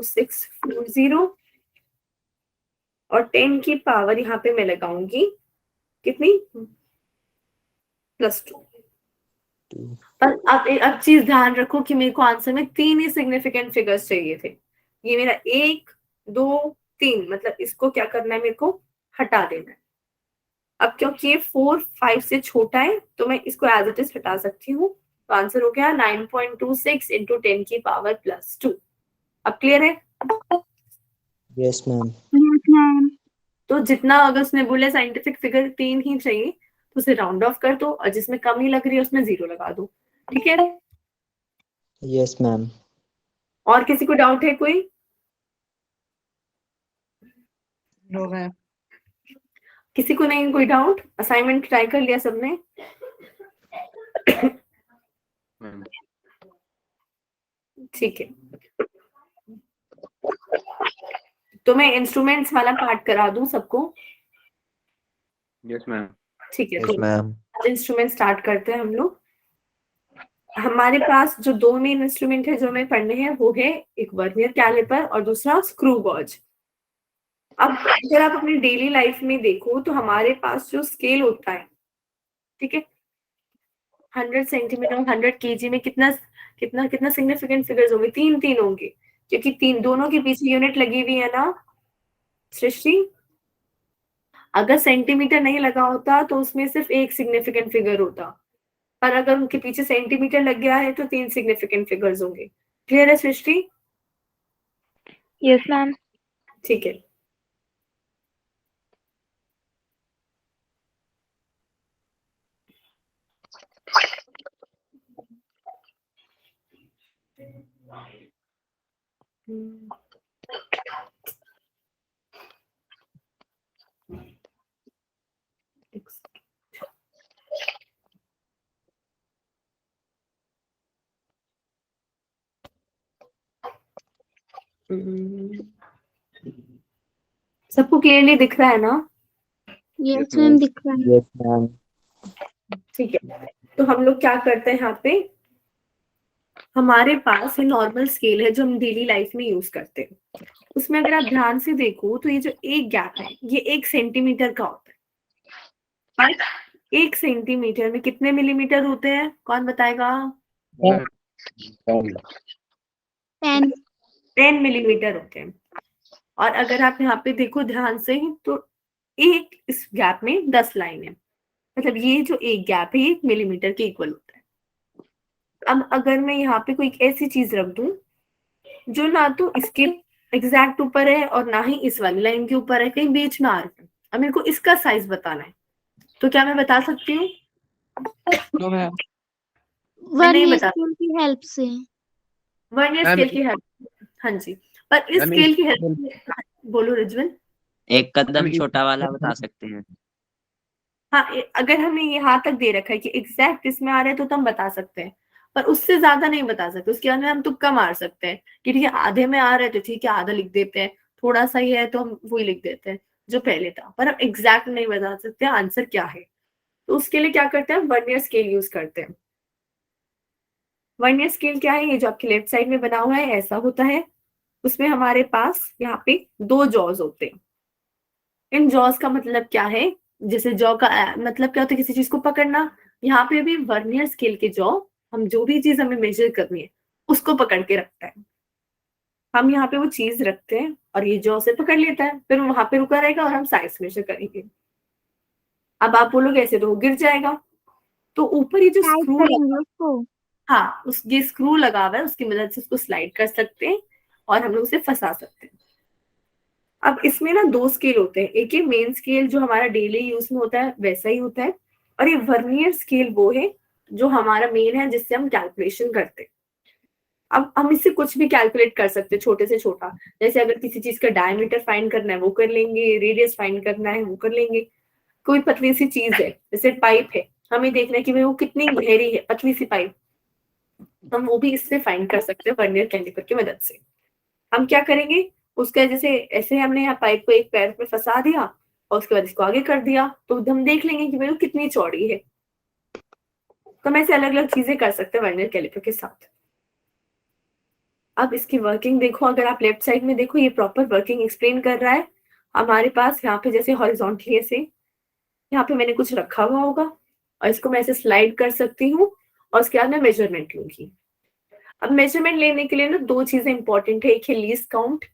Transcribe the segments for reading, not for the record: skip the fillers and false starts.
9.2640 और 10 की पावर यहाँ पे मैं लगाऊंगी कितनी, +2। पर अब चीज ध्यान रखो कि मेरे को आंसर में 3 ही सिग्निफिकेंट फिगर्स चाहिए थे। ये मेरा 1, 2, 3, मतलब इसको क्या करना है, मेरे को हटा देना है। अब क्योंकि ये 4, 5 से छोटा है तो मैं इसको एज इट इज हटा सकती हूँ। तो आंसर हो गया 9.26 इंटू 10 की पावर +2। अब क्लियर है? Yes ma'am. तो जितना अगर उसने बोले साइंटिफिक फिगर 3 ही चाहिए तो उसे राउंड ऑफ कर दो, और जिसमें कम ही लग रही है उसमें 0 लगा दो। ठीक है? Yes ma'am. और किसी को डाउट है कोई? No ma'am. किसी को नहीं कोई डाउट? असाइनमेंट ट्राई कर लिया सबने? ठीक है, तो मैं इंस्ट्रूमेंट्स वाला पार्ट करा दूं सबको? Yes ma'am. ठीक है, यस तो मैम। इंस्ट्रूमेंट स्टार्ट करते हैं हम लोग। हमारे पास जो 2 मेन इंस्ट्रूमेंट है जो हमें पढ़ने हैं वो है एक वर्नियर कैलिपर और दूसरा स्क्रू गॉज। अब अगर आप अपनी डेली लाइफ में देखो तो हमारे पास जो स्केल होता है, ठीक है, 100 सेंटीमीटर, 100 केजी में कितना कितना कितना सिग्निफिकेंट फिगर्स होंगे? 3 होंगे, क्योंकि तीन दोनों के पीछे यूनिट लगी हुई है ना सृष्टि। अगर सेंटीमीटर नहीं लगा होता तो उसमें सिर्फ एक सिग्निफिकेंट फिगर होता, पर अगर उनके पीछे सेंटीमीटर लग गया है तो 3 सिग्निफिकेंट फिगर्स होंगे। क्लियर है सृष्टि? Yes ma'am. ठीक है, सबको क्लियरली दिख रहा है ना? यस मैम, दिख रहा है। Yes ma'am. ठीक है, तो हम लोग क्या करते हैं यहाँ पे, हमारे पास नॉर्मल स्केल है जो हम डेली लाइफ में यूज करते हैं। उसमें अगर आप ध्यान से देखो तो ये जो एक गैप है ये 1 सेंटीमीटर का होता है। पर 1 सेंटीमीटर में कितने मिलीमीटर होते हैं, कौन बताएगा? 10। 10 मिलीमीटर होते हैं। और अगर आप यहाँ पे देखो ध्यान से तो एक इस गैप में 10 लाइन है, मतलब ये जो एक गैप है 1 मिलीमीटर के इक्वल होता है। अब अगर मैं यहाँ पे कोई ऐसी चीज रख दूं जो ना तो इसके एग्जैक्ट ऊपर है और ना ही इस वाली लाइन के ऊपर है, कहीं बीच में आ रहा है, अब मेरे को इसका साइज बताना है, तो क्या मैं बता सकती हूँ? No ma'am. मैं नहीं वर्नियर बता, स्केल की हेल्प से। वर्नियर स्केल की हेल्प, हाँ जी, पर इस स्केल की हेल्प, बोलो रिजवन। एक कदम छोटा वाला बता सकते हैं। हाँ, अगर हमें यहाँ तक दे रखा है कि एग्जैक्ट इसमें आ रहा है तो हम बता सकते हैं, पर उससे ज्यादा नहीं बता सकते। उसके बाद में हम तुक्का मार सकते हैं कि ठीक है आधे में आ रहा है तो ठीक है आधा लिख देते हैं, थोड़ा सा ही है तो हम वही लिख देते हैं जो पहले था, पर हम एग्जैक्ट नहीं बता सकते आंसर क्या है। तो उसके लिए क्या करते हैं, वर्नियर स्केल यूज करते हैं। वर्नियर स्केल क्या है, ये जो आपके लेफ्ट साइड में बना हुआ है ऐसा होता है। उसमें हमारे पास यहाँ पे 2 जॉज होते हैं। इन जॉज का मतलब क्या है, जैसे जॉ का मतलब क्या होता है, किसी चीज को पकड़ना। यहाँ पे भी वर्नियर स्केल के जॉ, हम जो भी चीज हमें मेजर करनी है उसको पकड़ के रखता है। हम यहाँ पे वो चीज रखते हैं और ये जॉ से पकड़ लेता है, फिर वहां पे रुका रहेगा और हम साइज मेजर करेंगे। अब आप बोलोगे ऐसे तो वो गिर जाएगा, तो ऊपर ये जो टाइट स्क्रू, करेंगे उसको। हाँ उस ये स्क्रू लगा हुआ है उसकी मदद से उसको स्लाइड कर सकते हैं और हम लोग उसे फंसा सकते हैं। अब इसमें ना 2 स्केल होते हैं, एक ही मेन स्केल जो हमारा डेली यूज में होता है वैसा ही होता है, और ये वर्नियर स्केल वो है जो हमारा मेन है जिससे हम कैलकुलेशन करते हैं। अब हम इससे कुछ भी कैलकुलेट कर सकते हैं छोटे से छोटा, जैसे अगर किसी चीज का डायमीटर फाइंड करना है वो कर लेंगे, रेडियस फाइंड करना है वो कर लेंगे। कोई पतली सी चीज है जैसे पाइप है, हमें देखना है कि भाई वो कितनी गहरी है, पतली सी पाइप, हम वो भी इससे फाइंड कर सकते हैं वर्नियर कैलिपर की मदद से। हम क्या करेंगे, उसका जैसे ऐसे हमने यहाँ पाइप को एक पैर में फंसा दिया और उसके बाद इसको आगे कर दिया तो हम देख लेंगे कि भाई वो कितनी चौड़ी है। तो हम ऐसे अलग अलग चीजें कर सकते हैं वर्नियर कैलिपर के साथ। अब इसकी वर्किंग देखो, अगर आप लेफ्ट साइड में देखो, ये प्रॉपर वर्किंग एक्सप्लेन कर रहा है। हमारे पास यहाँ पे जैसे हॉरिजॉन्टली ऐसे यहाँ पे मैंने कुछ रखा हुआ होगा और इसको मैं ऐसे स्लाइड कर सकती हूँ और उसके बाद मैं मेजरमेंट लूंगी। अब मेजरमेंट लेने के लिए ना दो चीजें इंपॉर्टेंट है, एक है लीस्ट काउंट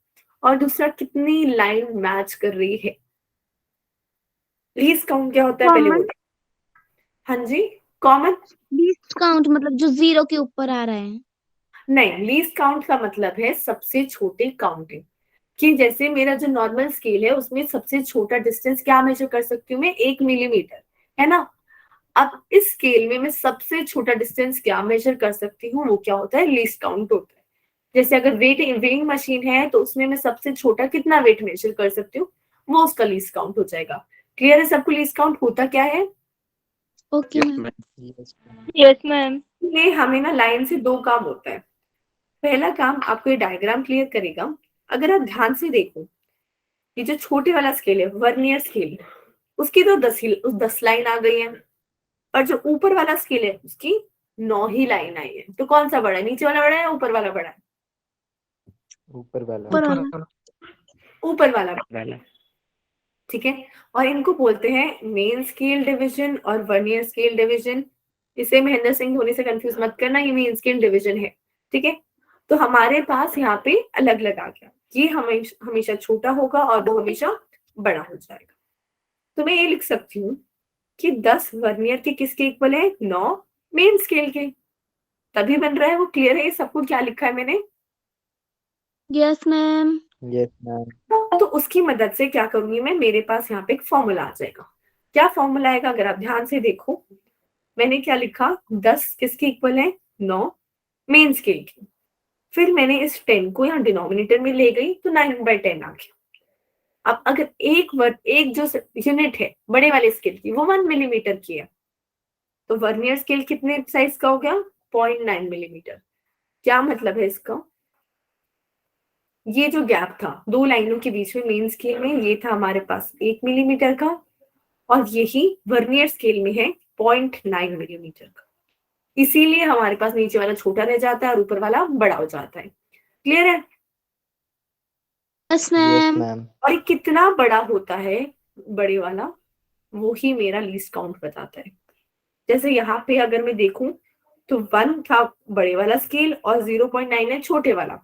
और दूसरा कितनी लाइन मैच कर रही है। लीस्ट काउंट क्या होता है पहले Common? बोलो। हाँ जी, कॉमन लीस्ट काउंट मतलब जो 0 के ऊपर आ रहा है। नहीं, लीस्ट काउंट का मतलब है सबसे छोटे काउंटिंग, कि जैसे मेरा जो नॉर्मल स्केल है उसमें सबसे छोटा डिस्टेंस क्या मेजर कर सकती हूँ मैं, 1 मिलीमीटर, है ना। अब इस स्केल में मैं सबसे छोटा डिस्टेंस क्या मेजर कर सकती हूँ, वो क्या होता है, लीस्ट काउंट होता है। जैसे अगर वेइंग मशीन है तो उसमें मैं सबसे छोटा कितना वेट मेजर कर सकती हूँ, वो उसका लीस्ट काउंट हो जाएगा। क्लियर है सबको लीस्ट काउंट होता क्या है। Okay Yes, ma'am. ma'am. Yes, ma'am. Yes ma'am. ये हमें ना लाइन से दो काम होता है। पहला काम आपको ये डायग्राम क्लियर करेगा। अगर आप ध्यान से देखो, ये जो छोटे वाला स्केल है वर्नियर स्केल, उसकी तो 10 लाइन आ गई है, और जो ऊपर वाला स्केल है उसकी 9 ही लाइन आई है। तो कौन सा बड़ा है, नीचे वाला बड़ा है या ऊपर वाला बड़ा है। ऊपर वाला। ऊपर ऊपर वाला। ऊपर वाला बड़ा है, ठीक है। और इनको बोलते हैं मेन स्केल डिवीजन और वर्नियर स्केल डिवीजन। इसे महेंद्र सिंह धोनी से कंफ्यूज मत करना, ये मेन स्केल डिवीजन है, ठीक है। तो हमारे पास यहाँ पे अलग अलग आ गया, ये हमेशा छोटा होगा और वो हमेशा बड़ा हो जाएगा। तो मैं ये लिख सकती हूँ कि 10 वर्नियर के किसके इक्वल है, 9 मेन स्केल के, तभी बन रहा है वो। क्लियर है ये सबको क्या लिखा है मैंने। Yes ma'am. Yes, ma'am. तो उसकी मदद से क्या करूंगी मैं, मेरे पास यहाँ पे एक फॉर्मूला आ जाएगा। क्या फॉर्मूला आएगा, अगर आप ध्यान से देखो, मैंने क्या लिखा, 10 किसके इक्वल है, 9 मेन स्केल की। फिर मैंने इस 10 को यहाँ डिनोमिनेटर में ले गई तो 9/10 आ गया। अब अगर एक जो यूनिट है बड़े वाले स्केल की वो 1 मिलीमीटर की है, तो वर्नियर स्केल कितने साइज का हो गया, 0.9 मिलीमीटर। क्या मतलब है इसका, ये जो गैप था दो लाइनों के बीच में मेन स्केल में, ये था हमारे पास 1 मिलीमीटर का, और यही वर्नियर स्केल में है 0.9 मिलीमीटर का। इसीलिए हमारे पास नीचे वाला छोटा रह जाता है और ऊपर वाला बड़ा हो जाता है। क्लियर है। Yes Yes, ma'am. ma'am. और ये कितना बड़ा होता है बड़े वाला, वो ही मेरा लीस्ट काउंट बताता है। जैसे यहाँ पे अगर मैं देखूं तो 1 था बड़े वाला स्केल और 0.9 है छोटे वाला,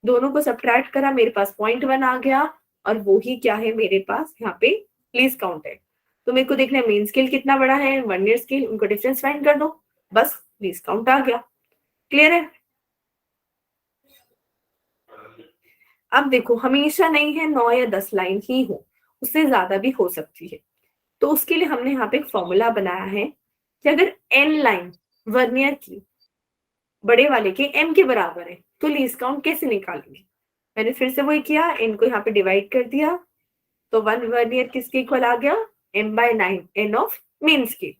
दोनों को सब्ट्रैक्ट करा, मेरे पास 0.1 आ गया, और वो ही क्या है मेरे पास यहाँ पे लीस्ट काउंट है। तो मेरे को देखना है मेन स्केल कितना बड़ा है, वर्नियर स्केल, उनको डिफरेंस फाइंड कर दो, बस लीस्ट काउंट आ गया। क्लियर है। अब देखो हमेशा नहीं है 9 या 10 लाइन ही हो, उससे ज्यादा भी हो सकती है। तो उसके लिए हमने यहाँ पे एक फॉर्मूला बनाया है कि अगर n लाइन वर्नियर की बड़े वाले के m के बराबर है तो लीस्ट काउंट कैसे निकालेंगे। मैंने फिर से वही किया, n को यहाँ पे डिवाइड कर दिया, तो 1 वर्नियर किसके इक्वल आ गया, m/9 n of main scale.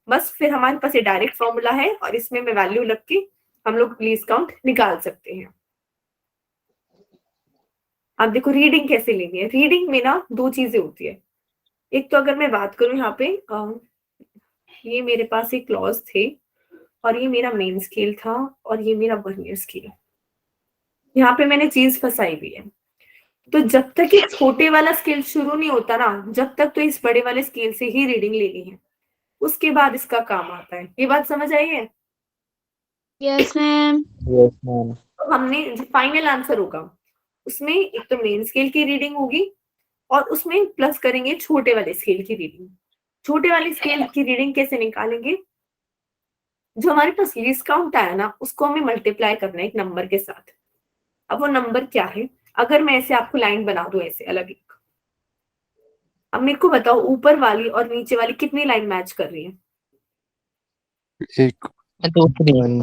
बस फिर हमारे पास ये डायरेक्ट फॉर्मूला है और इसमें मैं वैल्यू लग के हम लोग लीस्ट काउंट निकाल सकते हैं। अब देखो रीडिंग कैसे लेनी है। रीडिंग में ना दो चीजें होती है, एक तो अगर मैं बात करूं यहाँ पे ये मेरे पास एक क्लॉज थे और ये मेरा मेन स्केल था और ये मेरा वर्नियर स्केल, यहाँ पे मैंने चीज फंसाई हुई है। तो जब तक ये छोटे वाला स्केल शुरू नहीं होता ना, जब तक तो इस बड़े वाले स्केल से ही रीडिंग लेनी है, उसके बाद इसका काम आता है। ये बात समझ आई है। Yes ma'am. Yes, ma'am. तो हमने जो फाइनल आंसर होगा उसमें एक तो मेन स्केल की रीडिंग होगी और उसमें प्लस करेंगे छोटे वाले स्केल की रीडिंग। छोटे वाले स्केल की रीडिंग कैसे निकालेंगे, जो हमारे पास लीस्ट काउंट आया ना उसको हमें मल्टीप्लाई करना है एक नंबर के साथ। अब वो नंबर क्या है, अगर मैं ऐसे आपको लाइन बना दूं ऐसे अलग एक, अब मेरे को बताओ ऊपर वाली और नीचे वाली कितनी लाइन मैच कर रही है। एक 1.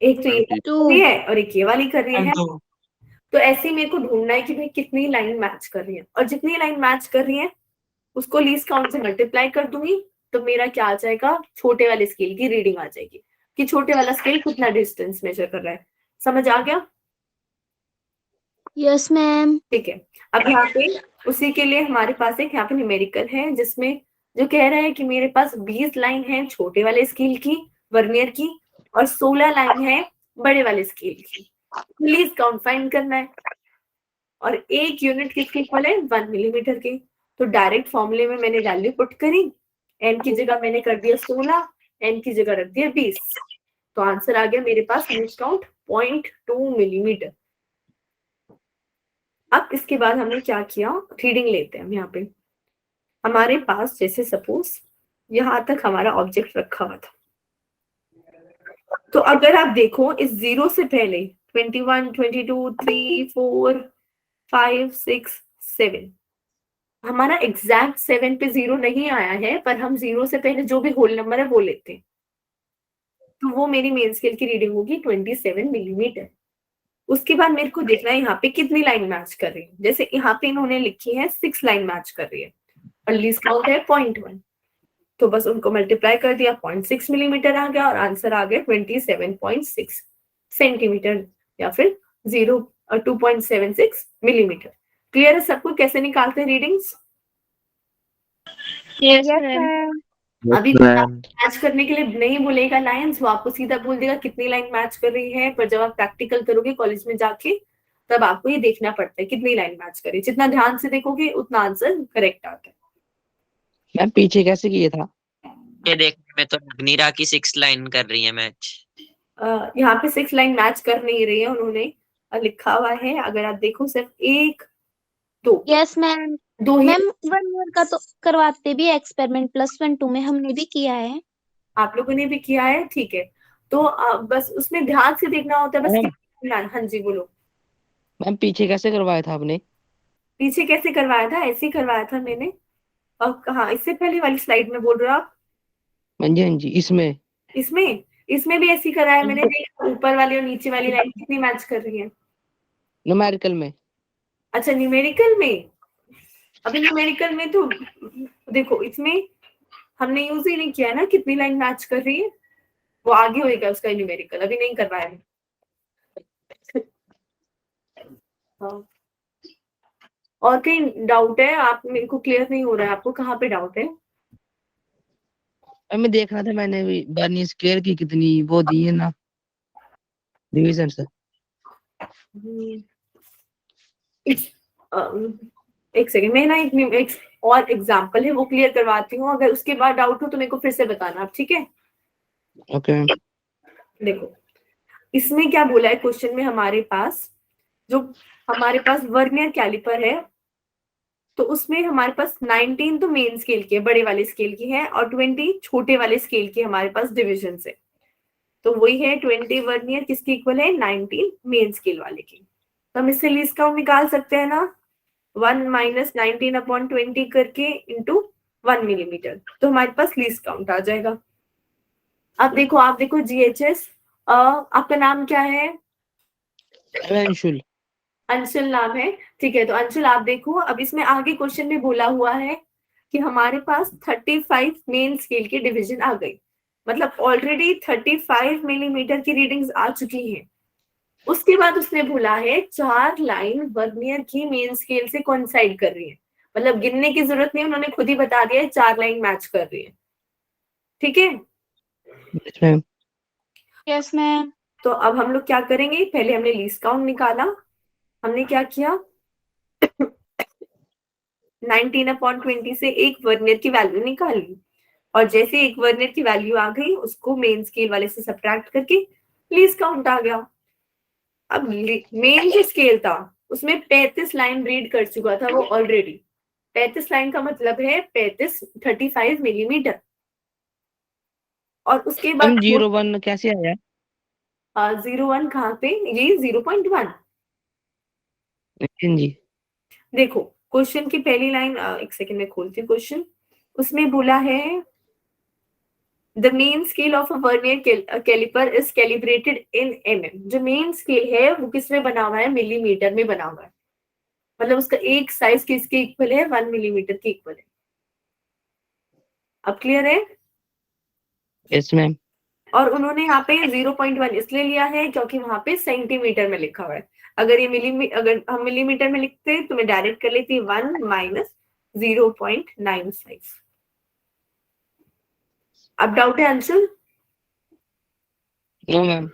एक तो ये टू। कर रही है और एक ये वाली कर रही है। दो तो ऐसे ही मेरे को ढूंढना है कि भाई कितनी लाइन मैच कर रही है, और जितनी लाइन मैच कर रही है उसको लीस्ट काउंट से मल्टीप्लाई कर दूंगी, तो मेरा क्या आ जाएगा, छोटे वाले स्केल की रीडिंग आ जाएगी कि छोटे वाला स्केल कितना डिस्टेंस मेजर कर रहा है। समझ आ गया। Yes ma'am. ठीक है। अब यहाँ पे उसी के लिए हमारे पास एक यहाँ पे न्यूमेरिकल है जिसमें जो कह रहा है कि मेरे पास 20 लाइन है छोटे वाले स्केल की वर्नियर की और 16 लाइन है बड़े वाले स्केल की। लीस्ट काउंट फाइंड करना है और एक यूनिट किसके इक्वल है 1 मिलीमीटर के। तो डायरेक्ट फॉर्मूले में मैंने वैल्यू पुट करी, n की जगह मैंने कर दिया 16, n की जगह रख दिया 20, तो आंसर आ गया मेरे पास लीस्ट काउंट 0.2 मिलीमीटर। अब इसके बाद हमने क्या किया, रीडिंग लेते हैं हम। यहाँ पे हमारे पास जैसे सपोज यहाँ तक हमारा ऑब्जेक्ट रखा हुआ था, तो अगर आप देखो इस 0 से पहले 21, 22, 3, 4, 5, 6, 7 हमारा एग्जैक्ट 7 पे 0 नहीं आया है, पर हम 0 से पहले जो भी होल नंबर है वो लेते हैं, तो वो मेरी मेन स्केल की रीडिंग होगी 27 मिलीमीटर। उसके बाद मेरे को देखना है यहाँ पे कितनी लाइन मैच कर रही है। जैसे यहाँ पे इन्होंने लिखी है 6 लाइन मैच कर रही है और लीस्ट काउंट है 0.1, तो बस उनको मल्टीप्लाई कर दिया, 0.6 मिलीमीटर आ गया और आंसर आ गया 27.6 सेंटीमीटर या फिर 2.76 मिलीमीटर। क्लियर है सबको कैसे निकालते हैं readings? Yes, Yes, ma'am. ma'am. अभी Yes, ma'am. मैच करने के लिए नहीं बोलेगा लाइंस, वो आपको सीधा बोल देगा कितनी लाइन मैच कर रही है, पर जब आप प्रैक्टिकल करोगे कॉलेज में जाके तब आपको ये देखना पड़ता है कितनी लाइन मैच कर रही है। जितना ध्यान से देखोगे उतना आंसर करेक्ट आता है। मैम पीछे कैसे किए था? ये देखने में तो लग नहीं रहा कि 6 लाइन कर रही है मैच। यहाँ पे 6 लाइन मैच कर नहीं रही है, उन्होंने लिखा हुआ है अगर आप देखो सिर्फ 1, 2, Yes, ma'am. 2 ही मैम 1 ईयर का तो करवाते भी एक्सपेरिमेंट +1 2 में हमने भी किया है। आप लोगों ने भी किया है, ठीक है। तो बस उसमें ध्यान से देखना होता है बस मैम कितनी लाइन। हाँ जी बोलो। मैम पीछे कैसे करवाया था आपने? पीछे कैसे करवाया था? ऐसे ही करवाया था मैंने। और कहाँ, इससे पहले वाली स्लाइड में बोल रहे हो आप? हाँ जी हाँ जी, इसमें इसमें इसमें भी ऐसे ही कराया मैंने। देखा ऊपर वाली और नीचे वाली लाइन कितनी मैच कर रही है। न्यूमेरिकल में। अच्छा न्यूमेरिकल में, अभी न्यूमेरिकल में तो देखो इसमें हमने यूज ही नहीं किया ना कितनी लाइन मैच कर रही है, वो आगे होएगा उसका न्यूमेरिकल, अभी नहीं करवाया है। हाँ। और कहीं डाउट है? आप मेरे को क्लियर नहीं हो रहा है, आपको कहाँ पे डाउट है? मैं देख रहा था, मैंने भी बर्नी स्केल की कितनी वो दी है ना डिवीजन से। एक सेकंड, मैं ना एक और एग्जांपल है वो क्लियर करवाती हूँ, अगर उसके बाद डाउट हो तो मेरे को फिर से बताना आप, ठीक है? ओके। देखो इसमें क्या बोला है क्वेश्चन में, हमारे पास जो हमारे पास वर्नियर कैलिपर है तो उसमें हमारे पास 19 तो मेन स्केल की है, बड़े वाले स्केल की है, और 20 छोटे वाले स्केल की हमारे पास डिविजन है। तो वही है 20 वर्नियर किसके इक्वल है 19 मेन स्केल वाले की। तो हम इससे लीस्ट काउंट निकाल सकते हैं ना, 1 माइनस 19 अपॉन 20 करके इंटू 1 मिलीमीटर, तो हमारे पास लीस्ट काउंट आ जाएगा। अब देखो आप देखो जीएचएस, आपका नाम क्या है? अंशुल। अंशुल नाम है, ठीक है। तो अंशुल आप देखो, अब इसमें आगे क्वेश्चन में बोला हुआ है कि हमारे पास 35 मेन स्केल की डिवीजन आ गई, मतलब ऑलरेडी 35 मिलीमीटर की रीडिंग्स आ चुकी हैं। उसके बाद उसने बोला है 4 लाइन वर्नियर की मेन स्केल से कोइंसाइड कर रही है, मतलब गिनने की जरूरत नहीं, उन्होंने खुद ही बता दिया है 4 लाइन मैच कर रही है, ठीक है? Yes ma'am. Yes, ma'am. तो अब हम लोग क्या करेंगे, पहले हमने लीस्ट काउंट निकाला, हमने क्या किया 19 अपॉन 20 से एक वर्नियर की वैल्यू निकाली, और जैसे एक वर्नियर की वैल्यू आ गई उसको मेन स्केल वाले से सब्ट्रैक्ट करके लीस्ट काउंट आ गया। अब मेन जो स्केल था उसमें 35 लाइन रीड कर चुका था वो ऑलरेडी। 35 लाइन का मतलब है 35 मिलीमीटर। और उसके बाद मैम 01 कैसे आया? 01 कहाँ पे, ये 0.1। जी। देखो क्वेश्चन की पहली लाइन, एक सेकंड में खोलती हूँ क्वेश्चन, उसमें बोला है the main scale of a vernier caliper is calibrated in mm। जो मेन स्केल है वो किस में बना हुआ है, मिलीमीटर में बना हुआ है, मतलब उसका एक साइज किसके इक्वल है 1 मिलीमीटर के इक्वल है। अब क्लियर है? Yes ma'am. और उन्होंने यहाँ पे 0.1 इसलिए लिया है क्योंकि वहां पे सेंटीमीटर में लिखा हुआ है। अगर ये अगर हम मिलीमीटर में लिखते तो मैं डायरेक्ट कर लेती 1 माइनस 0.95। अब डाउट है अंशुल? No ma'am.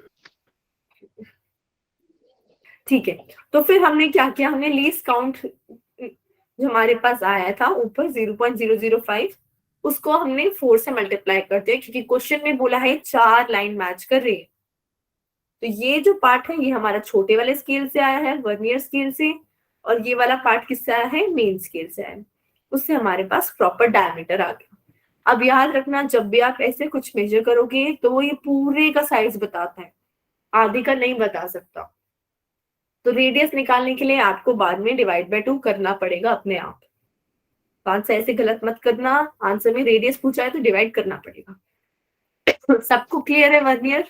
ठीक है, तो फिर हमने क्या किया, हमने लीस्ट काउंट जो हमारे पास आया था ऊपर 0.005 उसको हमने 4 से मल्टीप्लाई कर दिया, क्योंकि क्वेश्चन में बोला है 4 लाइन मैच कर रही है। तो ये जो पार्ट है ये हमारा छोटे वाले स्केल से आया है, वर्नियर स्केल से, और ये वाला पार्ट किससे आया है, मेन स्केल से आया है। उससे हमारे पास प्रॉपर डायमीटर आ गया। अब याद रखना, जब भी आप ऐसे कुछ मेजर करोगे तो वो ये पूरे का साइज बताता है, आधे का नहीं बता सकता। तो रेडियस निकालने के लिए आपको बाद में डिवाइड बाय 2 करना पड़ेगा अपने आप। बात से ऐसे गलत मत करना, आंसर में रेडियस पूछा है तो डिवाइड करना पड़ेगा। सबको क्लियर है वर्नियर?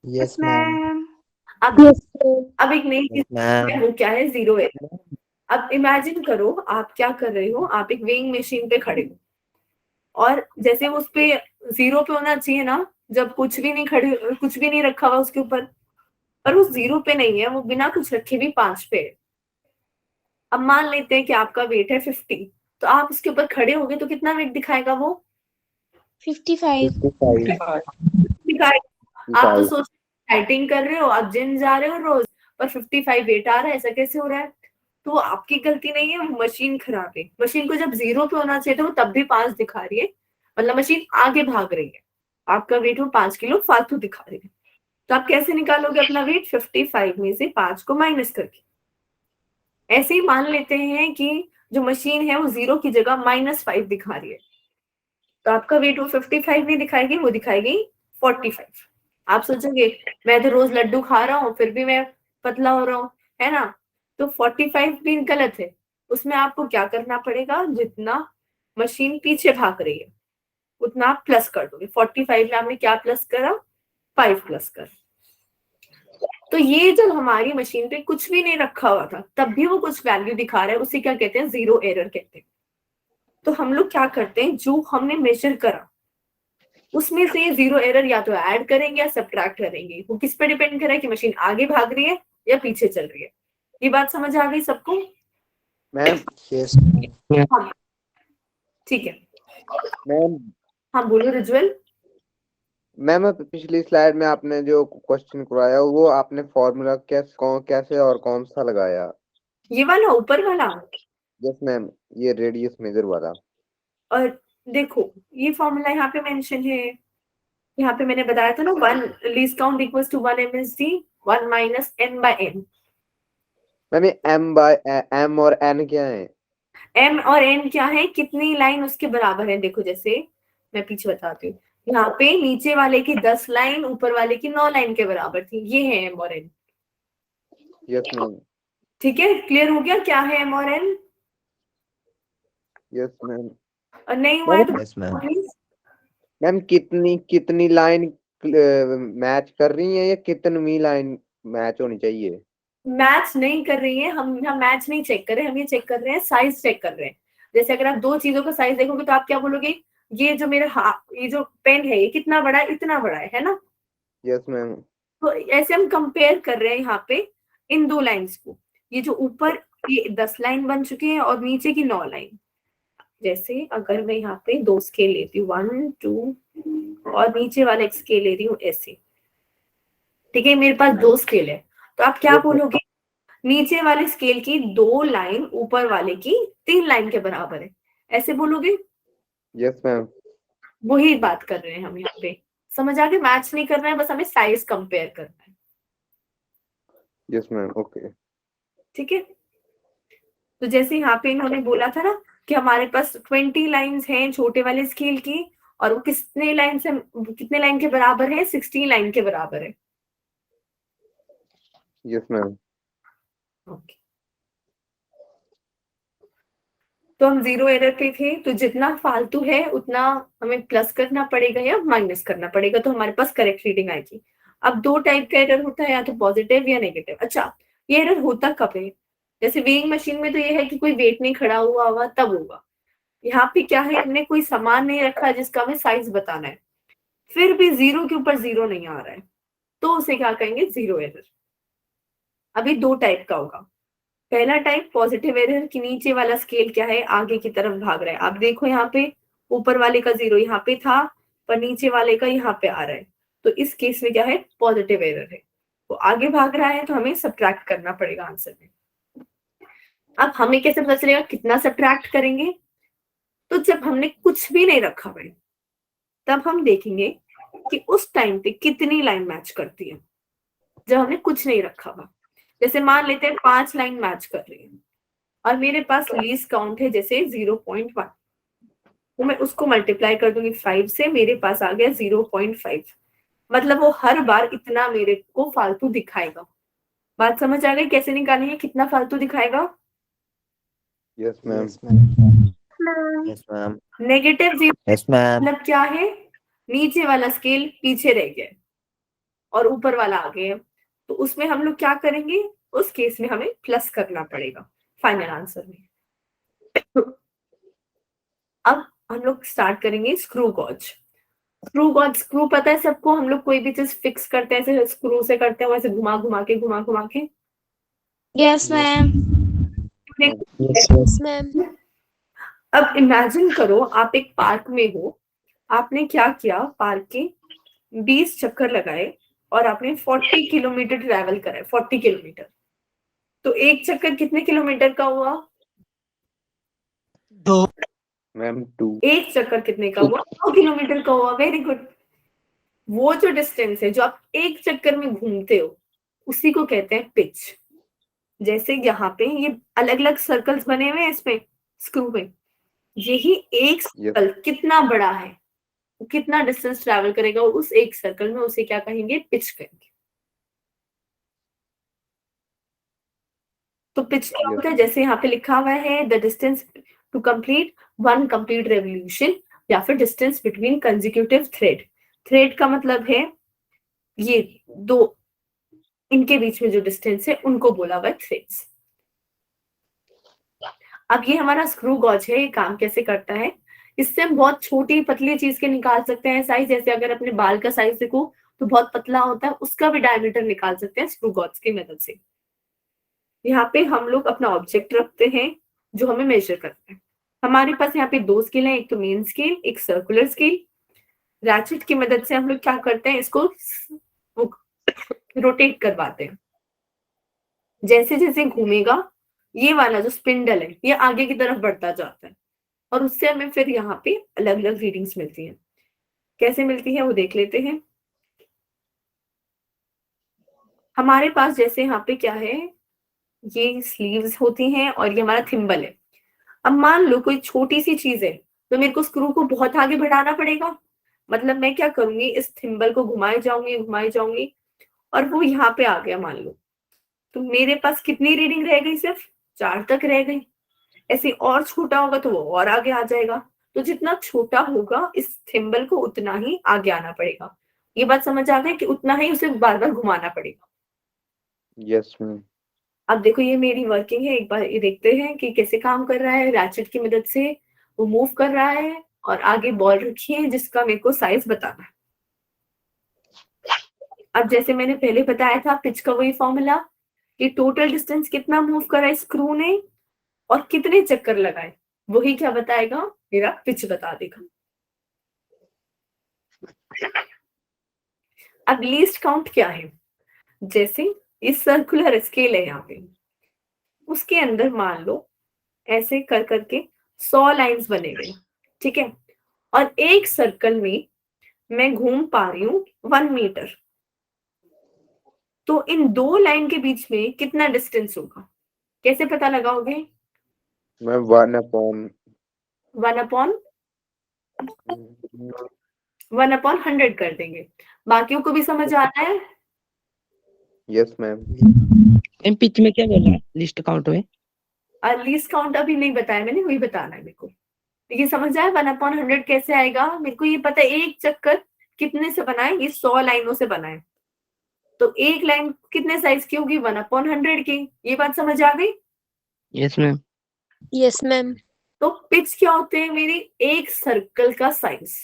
Yes ma'am. अब एक नई चीज मैम। है, वो क्या है, जीरो एरर। अब इमेजिन करो आप क्या कर रहे हो, आप एक वेइंग मशीन पे खड़े हो और जैसे उस पे 0 पे होना चाहिए ना, जब कुछ भी नहीं रखा हुआ उसके ऊपर, पर वो 0 पे नहीं है, वो बिना कुछ रखे भी 5 पे है। अब मान लेते हैं कि आपका वेट है 50, तो आप उसके ऊपर खड़े होगे तो कितना वेट दिखाएगा वो? 55 दिखाएगा। आप तो सोच डाइटिंग कर रहे हो, आप जिम जा रहे हो रोज, पर 55 वेट आ रहा है, ऐसा कैसे हो रहा है? तो आपकी गलती नहीं है, मशीन खराब है। मशीन को जब 0 पे होना चाहिए था वो तब भी 5 दिखा रही है, मतलब मशीन आगे भाग रही है, आपका वेट वो 5 किलो फालतू दिखा रही है। तो आप कैसे निकालोगे अपना वेट? 55 में से 5 को माइनस करके। ऐसे ही मान लेते हैं कि जो मशीन है वो 0 की जगह -5 दिखा रही है, तो आपका वेट वो 55 नहीं दिखाएगी, वो दिखाएगी 45। आप सोचोगे मैं तो रोज लड्डू खा रहा हूँ फिर भी मैं पतला हो रहा हूँ, है ना? तो 45 भी गलत है। उसमें आपको क्या करना पड़ेगा, जितना मशीन पीछे भाग रही है उतना आप प्लस कर दोगे। 45 में आपने क्या प्लस करा? 5 प्लस कर। तो ये जब हमारी मशीन पे कुछ भी नहीं रखा हुआ था तब भी वो कुछ वैल्यू दिखा रहा है, उसे क्या कहते हैं? जीरो एरर कहते हैं। तो हम लोग क्या करते हैं, जो हमने मेजर करा उसमें से ये जीरो एरर या तो ऐड करेंगे या सब्ट्रैक्ट करेंगे। वो किस पे डिपेंड कर रहा है कि मशीन आगे भाग रही है या पीछे चल रही है। ये बात समझ आ गई सबको? मैम। यस हाँ, ठीक है। मैम। हाँ बोलो रिज्वल। मैम पिछली स्लाइड में आपने जो क्वेश्चन कराया वो आपने फॉर्मूला कैसे और कौन सा लगाया? ये वाला ऊपर वाला, यस मैम, ये रेडियस मेजर वाला। और देखो ये फॉर्मूला यहाँ पे मेंशन है, यहाँ पे मैंने बताया था ना, 1 least count equals to 1 MSD 1 minus n by n। Ma'am ये m और n क्या है? m और n क्या है, कितनी लाइन उसके बराबर है। देखो जैसे मैं पीछे बताती हूँ, यहाँ पे नीचे वाले की 10 लाइन ऊपर वाले की 9 लाइन के बराबर थी, ये है m और n। Yes ma'am. ठीक है, क्लियर हो गया क्या है m और n? Yes ma'am. और नहीं हुआ है तो यस मैम। प्लीज। मैम कितनी लाइन मैच कर रही है या कितनी लाइन मैच होनी चाहिए? मैच नहीं कर रही है, हम मैच नहीं चेक कर रहे हैं, हम ये चेक कर रहे हैं, साइज चेक कर रहे हैं। जैसे अगर आप दो चीजों का साइज देखोगे तो आप क्या बोलोगे, ये जो मेरा ये जो पेन है ये कितना बड़ा है, इतना बड़ा है ना? Yes ma'am. तो ऐसे हम कंपेयर कर रहे हैं यहाँ पे इन दो लाइंस को। ये जो ऊपर ये 10 लाइन बन चुकी है और नीचे की 9 लाइन। जैसे अगर मैं यहाँ पे 2 स्केल लेती हूँ 1 2 और नीचे वाला एक स्केल ले रही हूँ ऐसे, ठीक है, मेरे पास 2 स्केल है, तो आप क्या बोलोगे, नीचे वाले स्केल की 2 लाइन ऊपर वाले की 3 लाइन के बराबर है, ऐसे बोलोगे? Yes ma'am. वही बात कर रहे हैं हम यहाँ पे। समझ आ गया? मैच नहीं करना है, बस हमें साइज कंपेयर करना है। Yes ma'am. ओके। ठीक है, तो जैसे यहाँ पे इन्होंने बोला था ना कि हमारे पास 20 लाइंस हैं छोटे वाले स्केल की, और वो कितने लाइन के बराबर है? 16 लाइन के बराबर है। Yes ma'am. ओके, तो हम जीरो एरर पे थे, तो जितना फालतू है उतना हमें प्लस करना पड़ेगा या माइनस करना पड़ेगा, तो हमारे पास करेक्ट रीडिंग आएगी। अब 2 टाइप का एरर होता है, या तो पॉजिटिव या नेगेटिव। अच्छा, ये एरर होता कब है? जैसे वेइंग मशीन में तो ये है कि कोई वेट नहीं खड़ा हुआ होगा तब होगा। यहाँ पे क्या है, हमने कोई सामान नहीं रखा जिसका हमें साइज बताना है, फिर भी 0 के ऊपर 0 नहीं आ रहा है, तो उसे क्या कहेंगे? Zero error. अभी 2 टाइप का होगा। पहला टाइप पॉजिटिव एरर कि नीचे वाला स्केल क्या है, आगे की तरफ भाग रहा है। आप देखो यहाँ पे ऊपर वाले का 0 यहाँ पे था, पर नीचे वाले का यहाँ पे आ रहा है, तो इस केस में क्या है? पॉजिटिव एरर है। वो आगे भाग रहा है तो हमें सब्ट्रैक्ट करना पड़ेगा आंसर में। अब हमें कैसे पता चलेगा कितना सब्ट्रैक्ट करेंगे? तो जब हमने कुछ भी नहीं रखा हुआ है तब हम देखेंगे कि उस टाइम पे कितनी लाइन मैच करती है। जब हमने कुछ नहीं रखा हुआ, जैसे मान लेते हैं 5 लाइन मैच कर रही है और मेरे पास लीस्ट काउंट है जैसे 0.1, तो मैं उसको मल्टीप्लाई कर दूंगी 5 से, मेरे पास आ गया 0.5। मतलब वो हर बार इतना मेरे को फालतू दिखाएगा। बात समझ आ गई कैसे निकालेंगे कितना फालतू दिखाएगा? Yes ma'am. Yes ma'am. Negative 0 yes ma'am. मतलब क्या है? नीचे वाला स्केल पीछे रह गया और ऊपर वाला आगे है, तो उसमें हम लोग क्या करेंगे? उस केस में हमें प्लस करना पड़ेगा फाइनल आंसर में। अब हम लोग स्टार्ट करेंगे स्क्रू गॉज। स्क्रू पता है सबको? हम लोग कोई भी चीज फिक्स करते हैं ऐसे स्क्रू से करते हैं, वैसे घुमा घुमा के। Yes ma'am. Yes ma'am. अब इमेजिन करो आप एक पार्क में हो, आपने क्या किया, पार्क के 20 चक्कर लगाए और आपने 40 किलोमीटर ट्रैवल करा है, 40 किलोमीटर। तो एक चक्कर कितने किलोमीटर का हुआ? 2 मैम 2। एक चक्कर कितने का हुआ? 2 किलोमीटर का हुआ। Very good. वो जो डिस्टेंस है जो आप एक चक्कर में घूमते हो उसी को कहते हैं पिच। जैसे यहाँ पे ये अलग अलग सर्कल्स बने हुए हैं इसमें स्क्रू में, यही एक सर्कल कितना बड़ा है, कितना डिस्टेंस ट्रैवल करेगा उस एक सर्कल में, उसे क्या कहेंगे? पिच कहेंगे। तो पिच क्या होता है? जैसे यहाँ पे लिखा हुआ है the distance to complete one complete revolution, या फिर distance between consecutive thread. Thread का मतलब है ये दो, इनके बीच में जो डिस्टेंस है उनको बोला हुआ है थ्रेड्स। अब ये हमारा स्क्रू गॉज है, ये काम कैसे करता है? इससे हम बहुत छोटी पतली चीज के निकाल सकते हैं साइज। जैसे अगर अपने बाल का साइज देखो तो बहुत पतला होता है, उसका भी डायमीटर निकाल सकते हैं स्क्रू गॉज की मदद से। यहाँ पे हम लोग अपना ऑब्जेक्ट रखते हैं जो हमें मेजर करता है। हमारे पास यहाँ पे 2 स्केल है, एक तो मेन स्केल, एक सर्कुलर स्केल। रैचेट की मदद से हम लोग क्या करते हैं? इसको रोटेट करवाते हैं। जैसे जैसे घूमेगा ये वाला जो स्पिंडल है ये आगे की तरफ बढ़ता जाता है और उससे हमें फिर यहाँ पे अलग अलग रीडिंग्स मिलती हैं। कैसे मिलती है वो देख लेते हैं। हमारे पास जैसे यहाँ पे क्या है, ये स्लीव्स होती हैं और ये हमारा थिम्बल है। अब मान लो कोई छोटी सी चीज है तो मेरे को स्क्रू को बहुत आगे बढ़ाना पड़ेगा। मतलब मैं क्या करूंगी, इस थिम्बल को घुमाए जाऊंगी और वो यहाँ पे आ गया मान लो, तो मेरे पास कितनी रीडिंग रह गई? सिर्फ 4 तक रह गई। ऐसे और छोटा होगा तो वो और आगे आ जाएगा। तो जितना छोटा होगा इस थिम्बल को उतना ही आगे आना पड़ेगा। ये बात समझ आ गई कि उतना ही उसे बार बार घुमाना पड़ेगा। Yes ma'am. अब देखो ये मेरी वर्किंग है, एक बार ये देखते हैं कि कैसे काम कर रहा है। रैचेट की मदद से वो मूव कर रहा है और आगे बॉल रखी है जिसका मेरे को साइज बताना है। अब जैसे मैंने पहले बताया था पिच का वही फॉर्मूला कि टोटल डिस्टेंस कितना मूव करा स्क्रू ने और कितने चक्कर लगाए, वही क्या बताएगा? मेरा पिच बता देगा। अब लीस्ट काउंट क्या है? जैसे इस सर्कुलर स्केल है यहाँ पे, उसके अंदर मान लो ऐसे कर करके 100 लाइंस बने हुए, ठीक है, और एक सर्कल में मैं घूम पा रही हूँ 1 मीटर। तो इन 2 लाइन के बीच में कितना डिस्टेंस होगा? कैसे पता लगाओगे? मैं 1/100 कर देंगे। बाकियों को भी समझ आता है? Yes ma'am. इन पिच में क्या बोला लिस्ट काउंट में? लीस्ट काउंट अभी नहीं बताया मैंने, वही बताना है मेरे को। ये समझ आया 1/100 कैसे आएगा? मेरे को ये पता है एक चक्कर कितने से बना है, ये 100 लाइनों से बना है। तो एक लाइन कितने साइज की होगी? 1/100 की। ये बात समझ आ गई? Yes ma'am. Yes ma'am. तो पिच क्या होते हैं? मेरी एक सर्कल का साइज।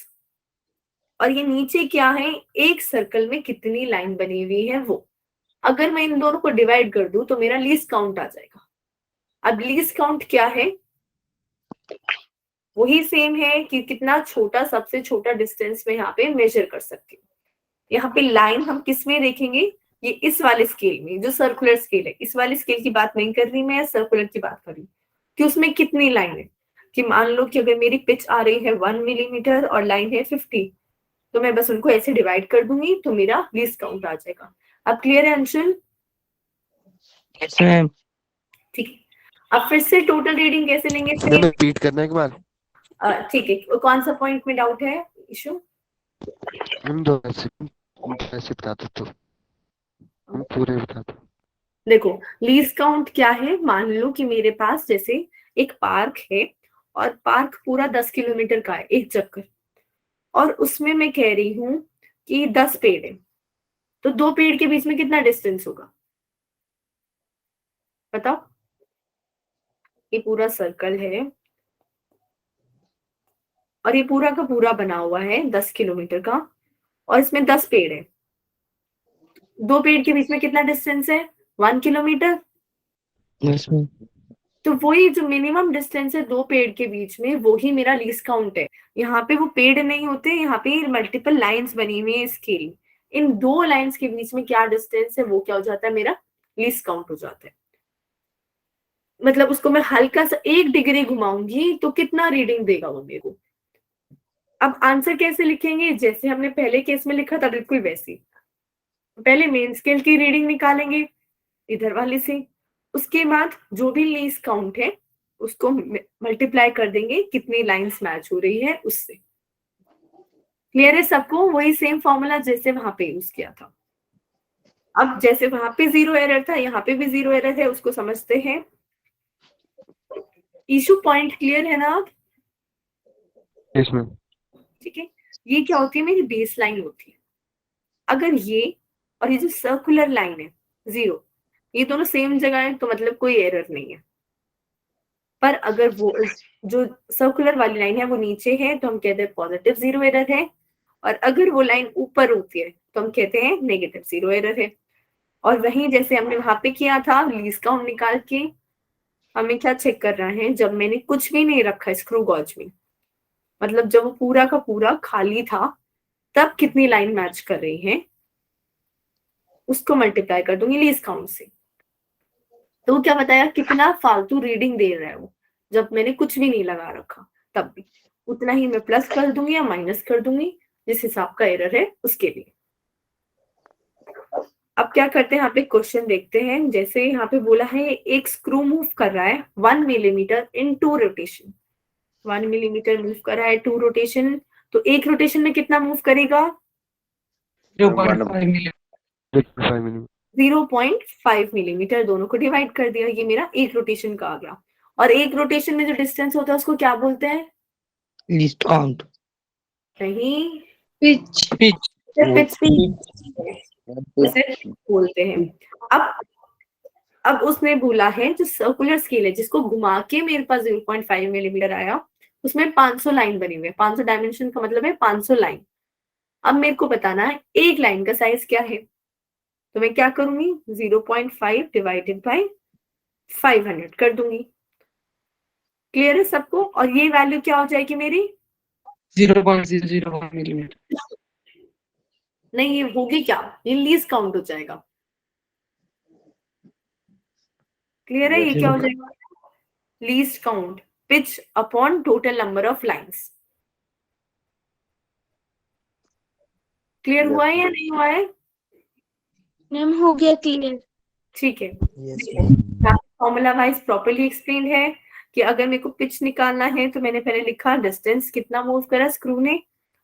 और ये नीचे क्या है? एक सर्कल में कितनी लाइन बनी हुई है वो। अगर मैं इन दोनों को डिवाइड कर दूं तो मेरा लीस्ट काउंट आ जाएगा। अब लीस्ट काउंट क्या है? वही सेम है कि कितना छोटा, सबसे छोटा डिस्टेंस में यहाँ पे मेजर कर सकती हूँ। यहाँ पे लाइन हम किस में देखेंगे? ये इस वाले स्केल में, जो सर्कुलर स्केल है, इस वाले स्केल की बात नहीं कर रही मैं, सर्कुलर की बात कर रही हूँ कि उसमें कितनी लाइन है। कि मान लो कि अगर मेरी पिच आ रही है 1 मिलीमीटर और लाइन है 50, तो मैं बस उनको ऐसे डिवाइड कर दूंगी तो मेरा लीस्ट काउंट आ जाएगा। अब क्लियर है अंशुल? Yes ma'am. ठीक है, अब फिर से टोटल रीडिंग कैसे लेंगे मैम रिपीट करना है एक बार। ठीक है, कौन सा पॉइंट में डाउट है इशू? हम दो ऐसे बता दो तो हम पूरे बता दो। देखो लीस्ट काउंट क्या है, मान लो कि मेरे पास जैसे एक पार्क है और पार्क पूरा 10 किलोमीटर का है एक चक्कर, और उसमें मैं कह रही हूँ कि 10 पेड़ है, तो 2 पेड़ के बीच में कितना डिस्टेंस होगा बताओ? ये पूरा सर्कल है और ये पूरा का पूरा बना हुआ है 10 किलोमीटर का, और इसमें 10 पेड़ है। 2 पेड़ के बीच में कितना डिस्टेंस है? 1 किलोमीटर। Yes ma'am. तो वही जो मिनिमम डिस्टेंस है 2 पेड़ के बीच में, वो ही मेरा लीस्ट काउंट है। यहाँ पे वो पेड़ नहीं होते, यहाँ पे मल्टीपल लाइंस बनी हुई है स्केल। इन 2 लाइंस के बीच में क्या डिस्टेंस है वो क्या हो जाता है? मेरा लीस्ट काउंट हो जाता है। मतलब उसको मैं हल्का सा 1 डिग्री घुमाऊंगी तो कितना रीडिंग देगा वो मेरे को। अब आंसर कैसे लिखेंगे? जैसे हमने पहले केस में लिखा था बिल्कुल वैसे। पहले मेन स्केल की रीडिंग निकालेंगे इधर वाले से, उसके बाद जो भी लीस्ट काउंट है उसको मल्टीप्लाई कर देंगे कितनी लाइंस मैच हो रही है उससे। क्लियर है सबको? वही सेम फॉर्मूला जैसे वहां पे यूज किया था। अब जैसे वहां पे 0 एरर था, यहाँ पे भी 0 एरर है, उसको समझते हैं। इशू पॉइंट क्लियर है ना आप? Yes ma'am. ठीक है, ये क्या होती है? मेरी बेस लाइन होती है। अगर ये और ये जो सर्कुलर लाइन है 0, ये दोनों सेम जगह है तो मतलब कोई एरर नहीं है। पर अगर वो जो सर्कुलर वाली लाइन है वो नीचे है तो हम कहते हैं पॉजिटिव 0 एरर है, और अगर वो लाइन ऊपर होती है तो हम कहते हैं नेगेटिव 0 एरर है। और वहीं जैसे हमने वहां पे किया था लीस्ट काउंट निकाल के, हमें क्या चेक कर रहा है? जब मैंने कुछ भी नहीं रखा स्क्रू गॉज में, मतलब जब वो पूरा का पूरा खाली था, तब कितनी लाइन मैच कर रही है उसको मल्टीप्लाई कर दूंगी लीस्ट काउंट से। तो वो क्या बताया कितना फालतू रीडिंग दे रहा है वो, जब मैंने कुछ भी नहीं लगा रखा तब भी उतना ही मैं प्लस कर दूंगी या माइनस कर दूंगी जिस हिसाब का एरर है उसके लिए। अब क्या करते हैं, यहाँ पे क्वेश्चन देखते हैं। जैसे यहाँ पे बोला है एक स्क्रू मूव कर रहा है 1 मिलीमीटर इन 2 रोटेशन। 1 मिलीमीटर मूव कर रहा है 2 रोटेशन, तो एक रोटेशन में कितना मूव करेगा? 0.5 मिलीमीटर। 0.5 मिलीमीटर। दोनों को डिवाइड कर दिया, ये मेरा एक रोटेशन का आ गया। और एक रोटेशन में जो डिस्टेंस होता है उसको क्या बोलते हैं? Least count. नहीं, पिच। पिच। उसे बोलते हैं। अब उसने बोला है जो सर्कुलर स्केल है जिसको घुमा के मेरे पास 0.5 मिलीमीटर आया, उसमें 500 लाइन बनी हुई है। 500 डायमेंशन का मतलब है 500 लाइन। अब मेरे को बताना है एक लाइन का साइज क्या है, तो मैं क्या करूंगी? 0.5 डिवाइडेड बाय 500 कर दूंगी। क्लियर है सबको? और ये वैल्यू क्या हो जाएगी मेरी? 0.001 मिलीमीटर। नहीं, ये होगी क्या? ये लीस्ट काउंट हो जाएगा। क्लियर है? ये क्या हो जाएगा? Least count, pitch upon total number of lines. Clear हुआ है या नहीं हुआ है? मैम हो गया क्लियर। ठीक है, Yes, ma'am. Formula wise properly explain है कि अगर मेरे को पिच निकालना है तो मैंने पहले लिखा डिस्टेंस कितना मूव करा स्क्रू ने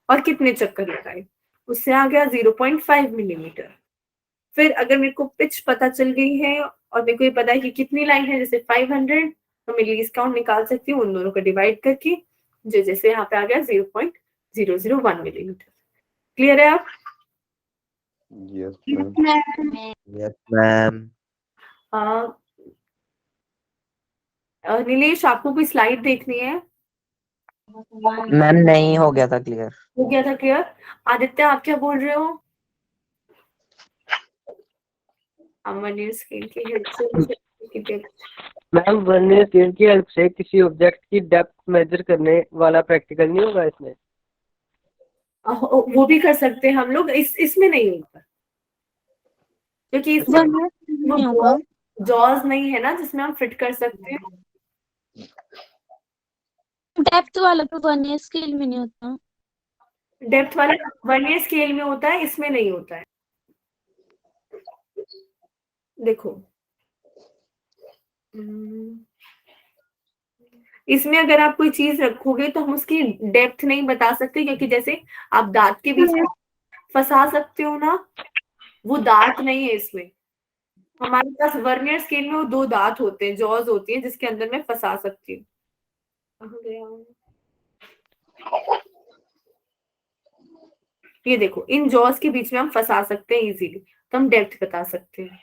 और कितने चक्कर लगाए, उससे आ गया 0.5 मिलीमीटर। फिर अगर मेरे को पिच पता चल गई है और मेरे को ये पता है कि कितनी लाइन है, जैसे 500, तो मैं लीस्ट काउंट निकाल सकती हूँ उन दोनों को डिवाइड करके, जो जैसे यहाँ पे आ गया 0.001 मिलीमीटर। क्लियर है आप? Yes ma'am. Yes, ma'am. Nilesh, आपको कोई स्लाइड देखनी है? मैम नहीं हो गया था क्लियर। हो गया था क्लियर? आदित्य, आप क्या बोल रहे हो? वर्नियर स्केल की हेल्प से मैम वर्नियर स्केल की हेल्प से किसी ऑब्जेक्ट की डेप्थ मेजर करने वाला प्रैक्टिकल नहीं होगा इसमें? वो भी कर सकते हैं हम लोग, इसमें नहीं होगा। क्योंकि इसमें वर्नियर स्केल में नहीं होगा। जॉज नहीं है ना जिसमें हम फिट कर सकते हैं। डेप्थ वाला तो वर्नियर स्केल में नहीं होता। डेप्थ वाला वर्नियर स्केल में होता है, इसमें नहीं होता है। देखो इसमें अगर आप कोई चीज रखोगे तो हम उसकी डेप्थ नहीं बता सकते, क्योंकि जैसे आप दांत के बीच में फंसा सकते हो ना, वो दांत नहीं है इसमें। हमारे पास वर्नियर स्केल में वो 2 दांत होते हैं, जॉज होती है जिसके अंदर मैं फंसा सकती हूँ। कहाँ गया? ये देखो, इन जॉज के बीच में हम फंसा सकते हैं इजीली, तो हम डेप्थ बता सकते हैं।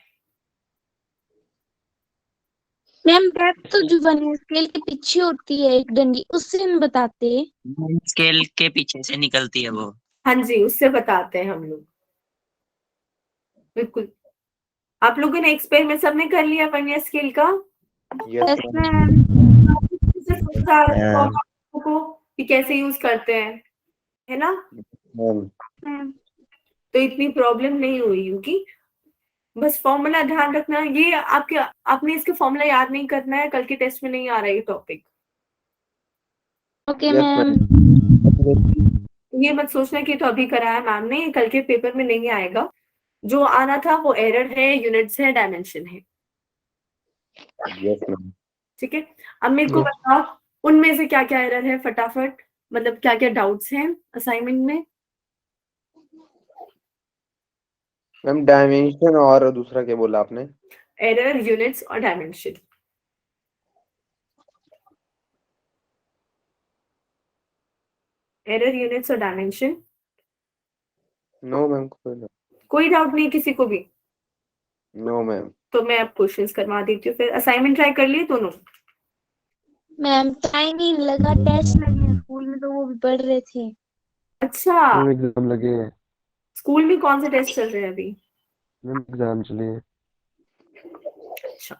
मैम डेप्थ तो जो वर्नियर स्केल के पीछे होती है एक डंडी, उससे हम बताते हैं। स्केल के पीछे से निकलती है वो। हाँ जी, उससे बताते हैं हम लोग, बिल्कुल। आप लोगों ने एक्सपेरिमेंट सबने कर लिया वर्नियर स्केल का? Yes yes ma'am. मैम। को कि कैसे यूज करते हैं, है ना? मैम तो इतनी प्रॉब्लम नहीं हुई होगी। बस फॉर्मूला ध्यान रखना, ये आपने इसके फॉर्मूला याद नहीं करना है, कल के टेस्ट में नहीं आ रहा है ये टॉपिक। Okay yes ma'am. ये मत सोचना कि तो अभी कराया मैम ने, कल के पेपर में नहीं आएगा। जो आना था वो एरर है, यूनिट्स है, डायमेंशन है। Yes ma'am. ठीक है, अब मेरे को बताओ उनमें से क्या क्या एरर है फटाफट, मतलब क्या क्या डाउट्स हैं असाइनमेंट में। मैम डायमेंशन और दूसरा क्या बोला आपने? एरर, यूनिट्स और डायमेंशन। एरर, यूनिट्स और डायमेंशन। नो मैम, कोई डाउट नहीं किसी को भी? No ma'am. तो मैं अब क्वेश्चंस करवा देती हूँ, फिर असाइनमेंट ट्राई कर लिए दोनों? मैम टाइम नहीं लगा, टेस्ट लगे स्कूल में तो वो भी पढ़ रहे थे। अच्छा, एग्जाम लगे हैं स्कूल में कौन से टेस्ट चल रहे हैं अभी? मैम, एग्जाम चले हैं। अच्छा,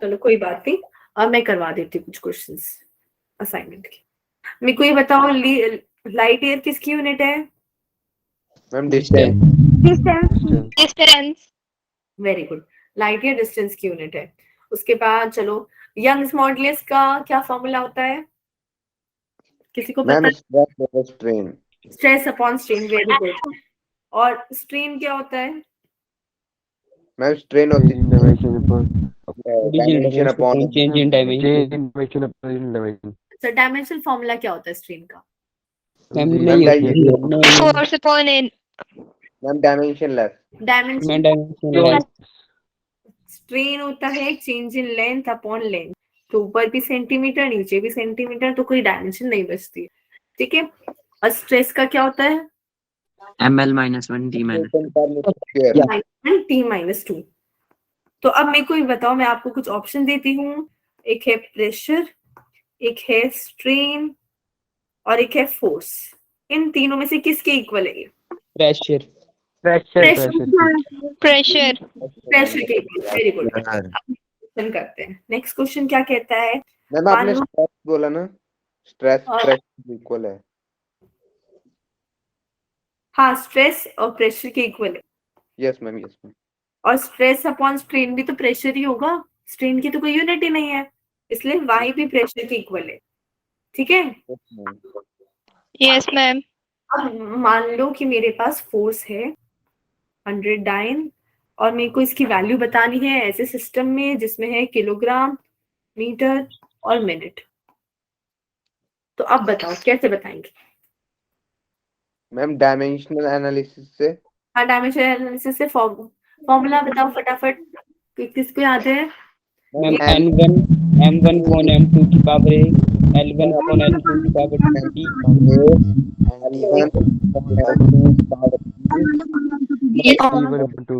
चलो कोई बात नहीं, अब मैं करवा देती हूँ कुछ क्वेश्चंस असाइनमेंट के। मेरे को ये बताओ, लाइट ईयर किसकी यूनिट है? Ma'am distance. Distance. Very good, light year distance की यूनिट है। उसके बाद चलो, यंग्स मॉडुलस का क्या फॉर्मूला होता है, किसी को मैम पता? स्ट्रेस और strain. Stress upon strain, very good. और स्ट्रेन क्या होता है? मैम स्ट्रेन होती है dimension upon change in dimension. अच्छा, डायमेंशनल फॉर्मूला क्या होता है स्ट्रेन का? Ma'am ma'am force upon N. Ma'am dimensionless. Dimension dimension strain होता है change in length upon length, तो ऊपर भी सेंटीमीटर नीचे भी सेंटीमीटर, तो कोई डायमेंशन नहीं बचती। ठीक है, और स्ट्रेस का क्या होता है? ml -1 t T-2। तो अब मेरे को ये बताओ, मैं आपको कुछ ऑप्शन देती हूँ। एक है प्रेशर, एक है स्ट्रेन और एक है फोर्स। इन तीनों में से किसके इक्वल है ये? प्रेशर प्रेशर प्रेशर के इक्वल। Very good. क्वेश्चन करते हैं, नेक्स्ट क्वेश्चन क्या कहता है? मैम आपने स्ट्रेस बोला ना, स्ट्रेस प्रेशर इक्वल है। हाँ, स्ट्रेस और प्रेशर के इक्वल है। Yes ma'am, yes ma'am. और स्ट्रेस अपॉन स्ट्रेन भी तो प्रेशर ही होगा, स्ट्रेन की तो कोई यूनिट ही नहीं है, इसलिए वाई भी प्रेशर के इक्वल है। ठीक है, यस मैम। अब मान लो कि मेरे पास फोर्स है 100 डाइन, और मेरे को इसकी वैल्यू बतानी है ऐसे सिस्टम में जिसमें है किलोग्राम, मीटर और मिनट। तो अब बताओ कैसे बताएंगे? मैम डायमेंशनल एनालिसिस से। हाँ, डायमेंशन एनालिसिस से फॉर्मूला बताओ फटाफट, किसको याद है? मैम m1 अपॉन m2 की power a, l1 upon l2 की power t,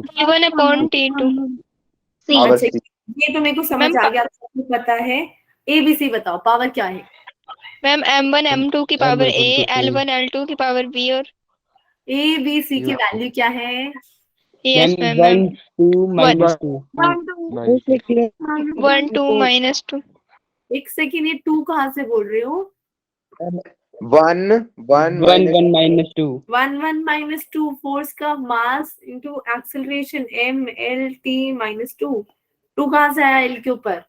T1 upon T2। अच्छा, ये तो मेरे को समझ आ गया, आपको पता है। एबीसी बताओ, पावर क्या है? मैम m1 m2 की पावर a, l1 l2 की पावर b और एबीसी की वैल्यू क्या है? Yes ma'am. 1 2 minus 2 1 2 -2। एक सेकेंड, ये 2 कहाँ से बोल रहे हो? 1 1 1 1 minus 2 1 1 minus 2 फोर्स का mass into acceleration m l t minus 2 2 कहाँ से आया l के ऊपर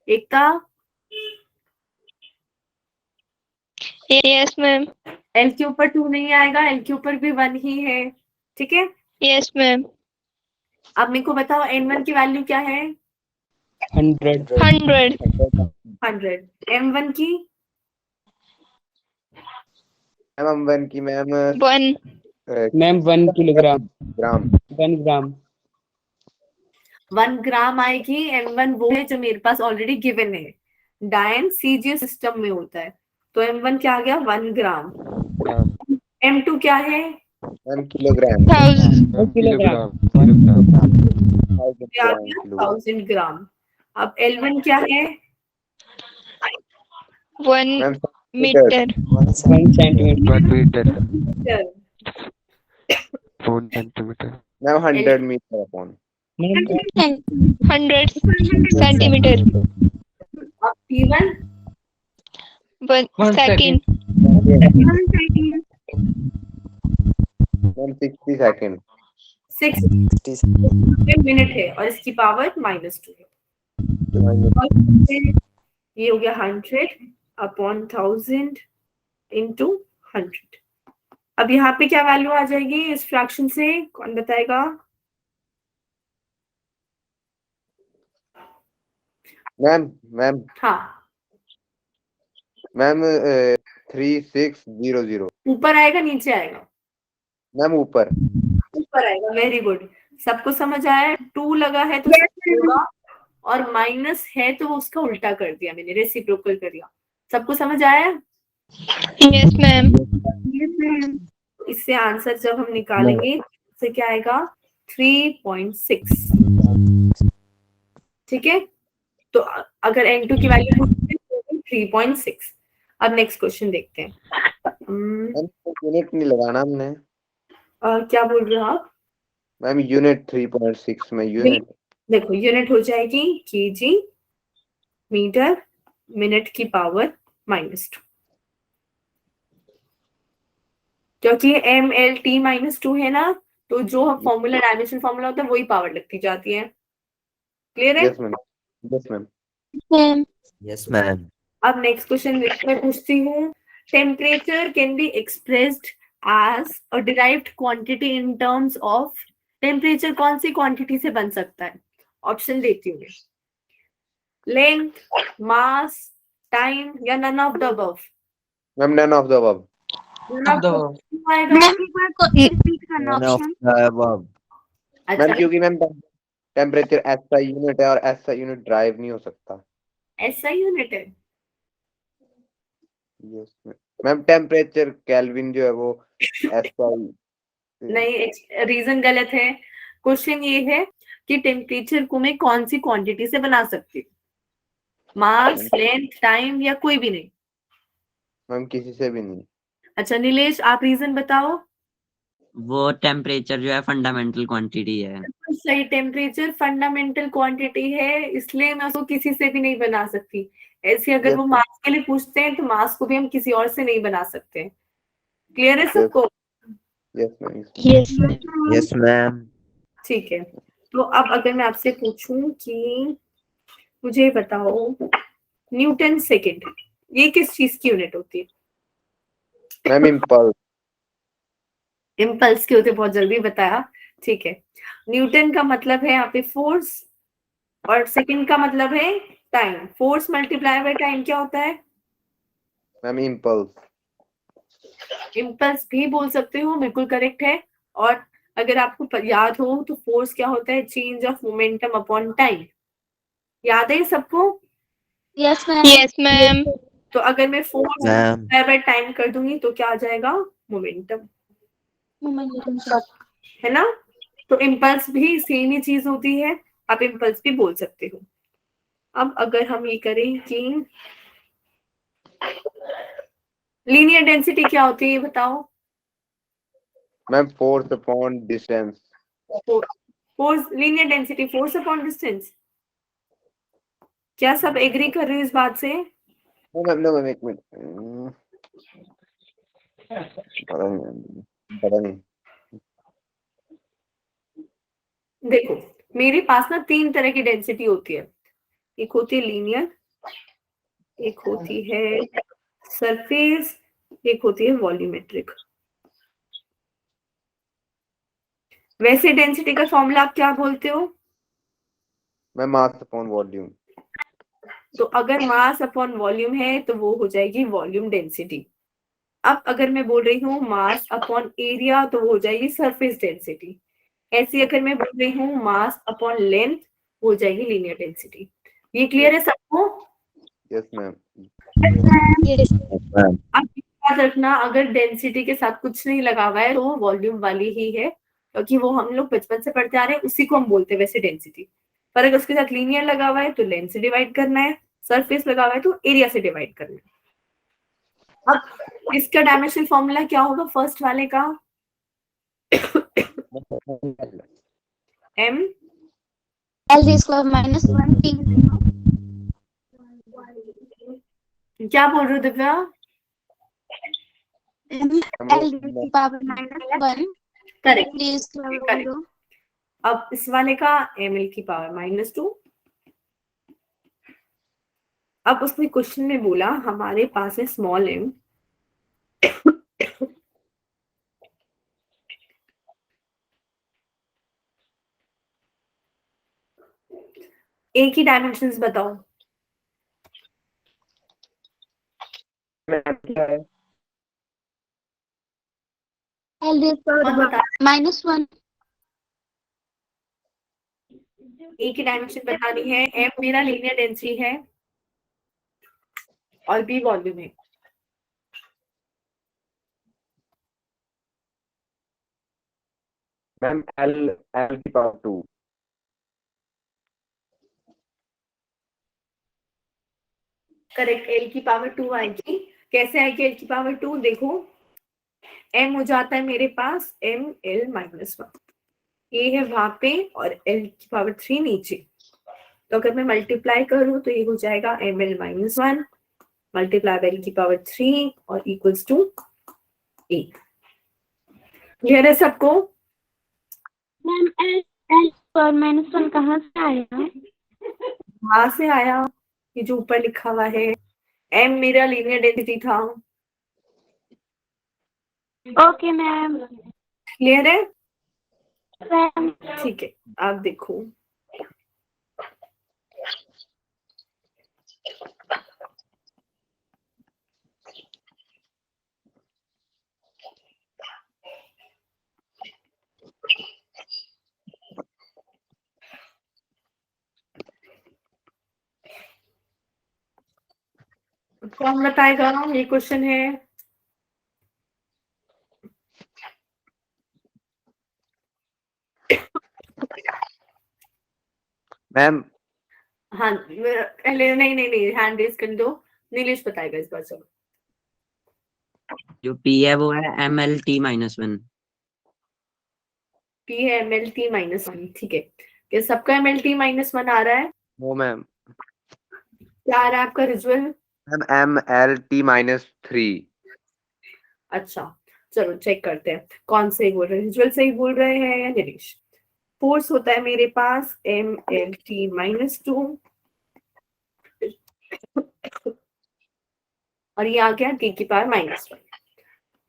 एकता यस मैम l के ऊपर 2 नहीं आएगा l के ऊपर भी 1 ही है ठीक है यस मैम अब मेरे को बताओ n1 की वैल्यू क्या है 100 100 100 m1 की मैम 1 की मैम 1 मैम 1 किलोग्राम ग्राम 1 ग्राम 1 ग्राम आएगी m1 वो है जो मेरे पास ऑलरेडी गिवन है डायन सीजीएस सिस्टम में होता है तो m1 क्या आ गया 1 ग्राम m2 क्या है मैम किलोग्राम 1000 किलोग्राम क्या आ गया 1000 ग्राम अब L1 क्या है 1 ma'am metre 1 centimetre 1 metre metre 4 centimetre ma'am 100 metre upon 100 centimetre अब T1 1 second ma'am 60 second 6 minute है और इसकी पावर -2 है ये हो गया 100 अपॉन 1000 इंटू 100 अब यहाँ पे क्या वैल्यू आ जाएगी इस फ्रैक्शन से कौन बताएगा मैम मैम हाँ मैम 3600 ऊपर आएगा नीचे आएगा मैम ऊपर ऊपर आएगा वेरी गुड सबको समझ आया 2 लगा है तो होगा और माइनस है तो वो उसका उल्टा कर दिया मैंने रेसिप्रोकल कर दिया सबको समझ आया यस मैम इससे आंसर जब हम निकालेंगे इससे क्या आएगा 3.6 ठीक है तो अगर n2 की वैल्यू 3.6 अब नेक्स्ट क्वेश्चन देखते हैं यूनिट नहीं लगाना हमने क्या बोल रहे हो आप मैम यूनिट 3.6 में यूनिट देखो यूनिट हो जाएगी केजी मीटर मिनट की पावर -2 क्योंकि m l t -2 है ना तो जो फॉर्मूला डायमेंशन फॉर्मूला होता है वही पावर लगती जाती है क्लियर है yes ma'am yes ma'am ma'am yes ma'am अब नेक्स्ट क्वेश्चन मैं पूछती हूँ temperature can be expressed as a derived quantity in terms of temperature कौन सी क्वांटिटी से बन सकता है ऑप्शन देती हूँ लेंथ मास टाइम या none of the above ma'am none of the above ma'am क्योंकि मैम टेम्परेचर ऐसा यूनिट है और ऐसा यूनिट ड्राइव नहीं हो सकता ऐसा यूनिट है यस मैम टेम्परेचर केल्विन जो है वो ऐसा नहीं रीजन गलत है क्वेश्चन ये है कि टेम्परेचर को मैं कौन सी क्वांटिटी से बना सकती हूँ मास लेंथ टाइम या कोई भी नहीं मैम किसी से भी नहीं अच्छा नीलेश आप रीजन बताओ वो टेम्परेचर जो है फंडामेंटल क्वांटिटी है सही टेम्परेचर फंडामेंटल क्वांटिटी है इसलिए मैं उसको किसी से भी नहीं बना सकती ऐसे अगर Yes. वो मास के लिए पूछते हैं तो मास को भी हम किसी और से नहीं बना सकते क्लियर है सबको yes ma'am yes yes ma'am ठीक है तो अब अगर मैं आपसे पूछूं कि मुझे बताओ न्यूटन सेकंड ये किस चीज की यूनिट होती है मैम इम्पल्स इम्पल्स के होते बहुत जल्दी बताया ठीक है न्यूटन का मतलब है यहाँ पे फोर्स और सेकंड का मतलब है time force multiply by time क्या होता है मैम इम्पल्स इम्पल्स भी बोल सकते हो बिल्कुल करेक्ट है और अगर आपको याद हो तो फोर्स क्या होता है change of momentum upon time याद है सबको यस मैम तो अगर मैं फोर्स मैम बाय टाइम कर दूंगी तो क्या आ जाएगा मोमेंटम है ना तो इम्पल्स भी सेम ही चीज होती है आप इम्पल्स भी बोल सकते हो अब अगर हम ये करें कि लीनियर डेंसिटी क्या होती है ये बताओ ma'am force upon distance force linear density force upon distance क्या सब एग्री कर रहे हो इस बात से नो मैम एक मिनट पता नहीं देखो मेरे पास ना 3 तरह की डेंसिटी होती है, एक होती है लीनियर, एक होती है सरफेस, एक होती है वॉल्यूमेट्रिक। वैसे डेंसिटी का फॉर्मूला आप क्या बोलते हो? मैं मास अपॉन वॉल्यूम। तो अगर मास अपॉन वॉल्यूम है तो वो हो जाएगी वॉल्यूम डेंसिटी। अब अगर मैं बोल रही हूँ मास अपॉन एरिया तो वो हो जाएगी सरफेस डेंसिटी। ऐसी अगर मैं बोल रही हूँ मास अपॉन लेंथ हो जाएगी लीनियर डेंसिटी। ये क्लियर है सबको? Yes ma'am. अब याद रखना अगर डेंसिटी के साथ कुछ नहीं लगा हुआ है तो वो वॉल्यूम वाली ही है, क्योंकि वो हम लोग बचपन से पढ़ते आ रहे हैं, उसी को हम बोलते हैं वैसे डेंसिटी। पर अगर उसके साथ लीनियर लगा हुआ है तो लेंथ से डिवाइड करना है, सरफेस लगा हुआ है तो एरिया से डिवाइड करना है। अब इसका डायमेंशनल फॉर्मूला क्या होगा फर्स्ट वाले का? m L raised to minus 1 t क्या बोल रहे हो Divya? L raised to power minus 1 correct raised to power correct. 0. अब इस वाले का ml की पावर -2। अब उसने क्वेश्चन में बोला हमारे पास है स्मॉल m, एक ही डायमेंशंस बताओ। L raised to कौन power बता? -1. एक ही डायमेंशन बतानी है। m मेरा लीनियर डेंसिटी है और b वॉल्यूम है। मैम एल की पावर 2। करेक्ट, l की पावर 2 आएगी। कैसे आएगी l की पावर 2? देखो m हो जाता है मेरे पास ml-1, ये है वहां पे और l की पावर 3 नीचे। तो अगर मैं मल्टीप्लाई करूं तो ये हो जाएगा ml-1 मल्टीप्लाई बाय l की पावर 3 और इक्वल्स टू 8। क्लियर है सबको? मैम L पर -1 कहाँ से आया? वहां से आया, ये जो ऊपर लिखा हुआ है m मेरा लीनियर डेंसिटी था। Okay ma'am. क्लियर है? मैम ठीक है, आप देखो कौन बताएगा? ये क्वेश्चन है। मैम हाँ पहले नहीं हैंड रेज कर दो। नीलेश बताएगा इस बार। चलो जो P है वो है MLT-1। P है MLT-1। ठीक है, क्या सबका MLT-1 आ रहा है? No ma'am. क्या आ रहा है आपका रिजुअल? Ma'am MLT-3। अच्छा चलो चेक करते हैं कौन सही बोल रहे हैं। रिजुअल सही बोल रहे हैं या नीलेश? फोर्स होता है मेरे पास MLT-2 और ये आ गया t की पावर -1।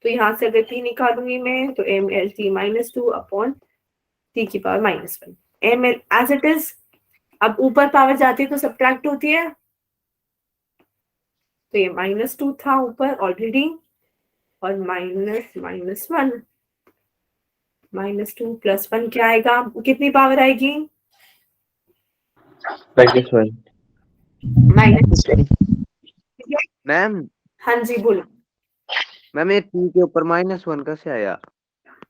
तो यहाँ से अगर p निकालूंगी मैं तो MLT-2 अपॉन t की power -1 ml as it is. अब ऊपर पावर जाती है तो सब्ट्रैक्ट होती है, तो ये -2 था ऊपर ऑलरेडी और -1 -2 + 1 क्या आएगा? कितनी पावर आएगी? -1। मैम हाँ जी बोलो। मैम ये टी के ऊपर -1 कैसे आया?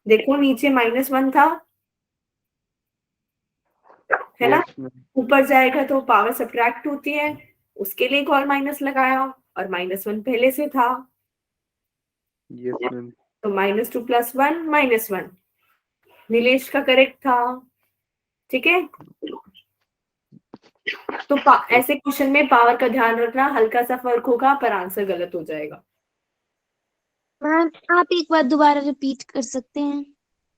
देखो नीचे -1 था है ना, यस मैम। ऊपर जाएगा तो पावर सब्ट्रैक्ट होती है, उसके लिए एक और माइनस लगाया और -1 पहले से था यस मैम। तो -2 + 1 -1। नीलेश का करेक्ट था। ठीक है, तो ऐसे क्वेश्चन में पावर का ध्यान रखना, हल्का सा फर्क होगा पर आंसर गलत हो जाएगा। मैम आप एक बार दोबारा रिपीट कर सकते हैं?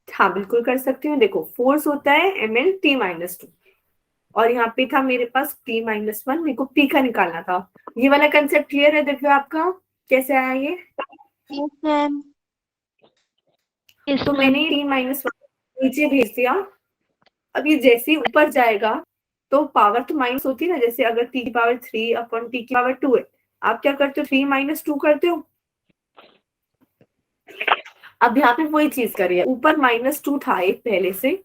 हाँ बिल्कुल कर सकती हूँ। देखो फोर्स होता है ml(T-2) और यहाँ पे था मेरे पास P-1, मेरे को P का निकालना था। ये वाला कंसेप्ट क्लियर है दिव्या आपका, कैसे आया ये? Yes ma'am. तो मैंने T-1 नीचे भेज दिया। अब ये जैसे ही ऊपर जाएगा तो पावर तो माइनस होती है ना, जैसे अगर T की पावर 3 अपॉन T की पावर 2 है, आप क्या करते हो 3-2 करते हो। अब यहाँ पे वही चीज करिए, ऊपर -2 था एक पहले से,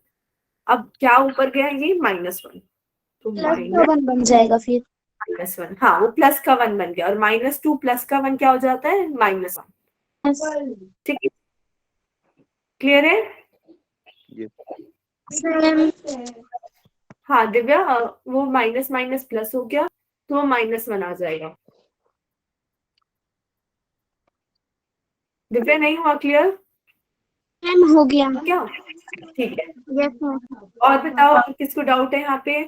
अब क्या ऊपर गया ये -1, तो प्लस का 1 बन जाएगा फिर। -1, हाँ वो प्लस का 1 बन गया और -2 प्लस का 1 क्या हो जाता है -1। ठीक है, क्लियर है? मैम हाँ दिव्या, वो माइनस माइनस प्लस हो गया तो वो -1 आ जाएगा। दिव्या नहीं हुआ क्लियर मैम हो गया। क्या? ठीक है, यस मैम। और बताओ किसको डाउट है यहाँ पे?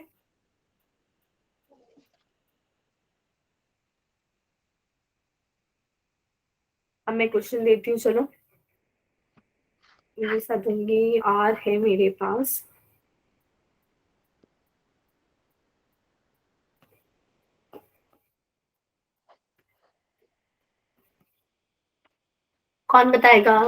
अब मैं क्वेश्चन देती हूँ, चलो ये सब दूंगी, आर है मेरे पास। कौन बताएगा?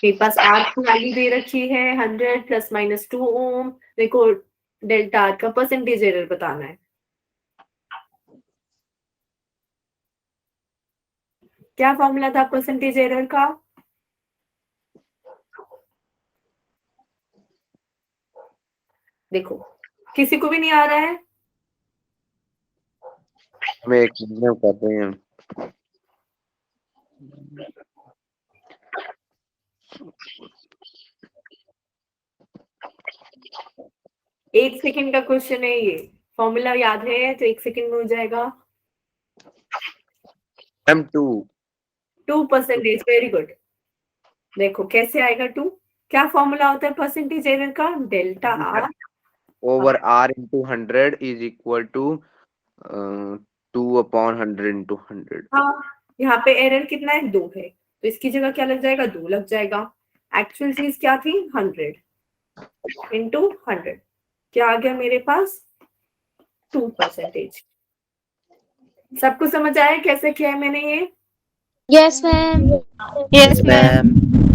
मेरे पास आर की वैल्यू दे रखी है 100 ± 2 ओम। देखो डेल्टा आर का परसेंटेज एरर बताना है। क्या फॉर्मूला था परसेंटेज एरर का? देखो किसी को भी नहीं आ रहा है? हमें एक मिनट कर रहे हैं। एक सेकंड का क्वेश्चन है ये, फॉर्मूला याद है तो 1 सेकंड में हो जाएगा। M2 2%, very good. देखो कैसे आएगा 2, क्या फॉर्मूला होता है परसेंटेज एरर का? Delta R over R into 100 is equal to 2/100 into 100। हाँ, यहाँ पे एरर कितना है 2 है, तो इसकी जगह क्या लग जाएगा 2 लग जाएगा। एक्चुअल चीज क्या थी 100 into 100, क्या आ गया मेरे पास 2%। सबको समझ आया कैसे किया है मैंने ये? Yes ma'am. Yes ma'am.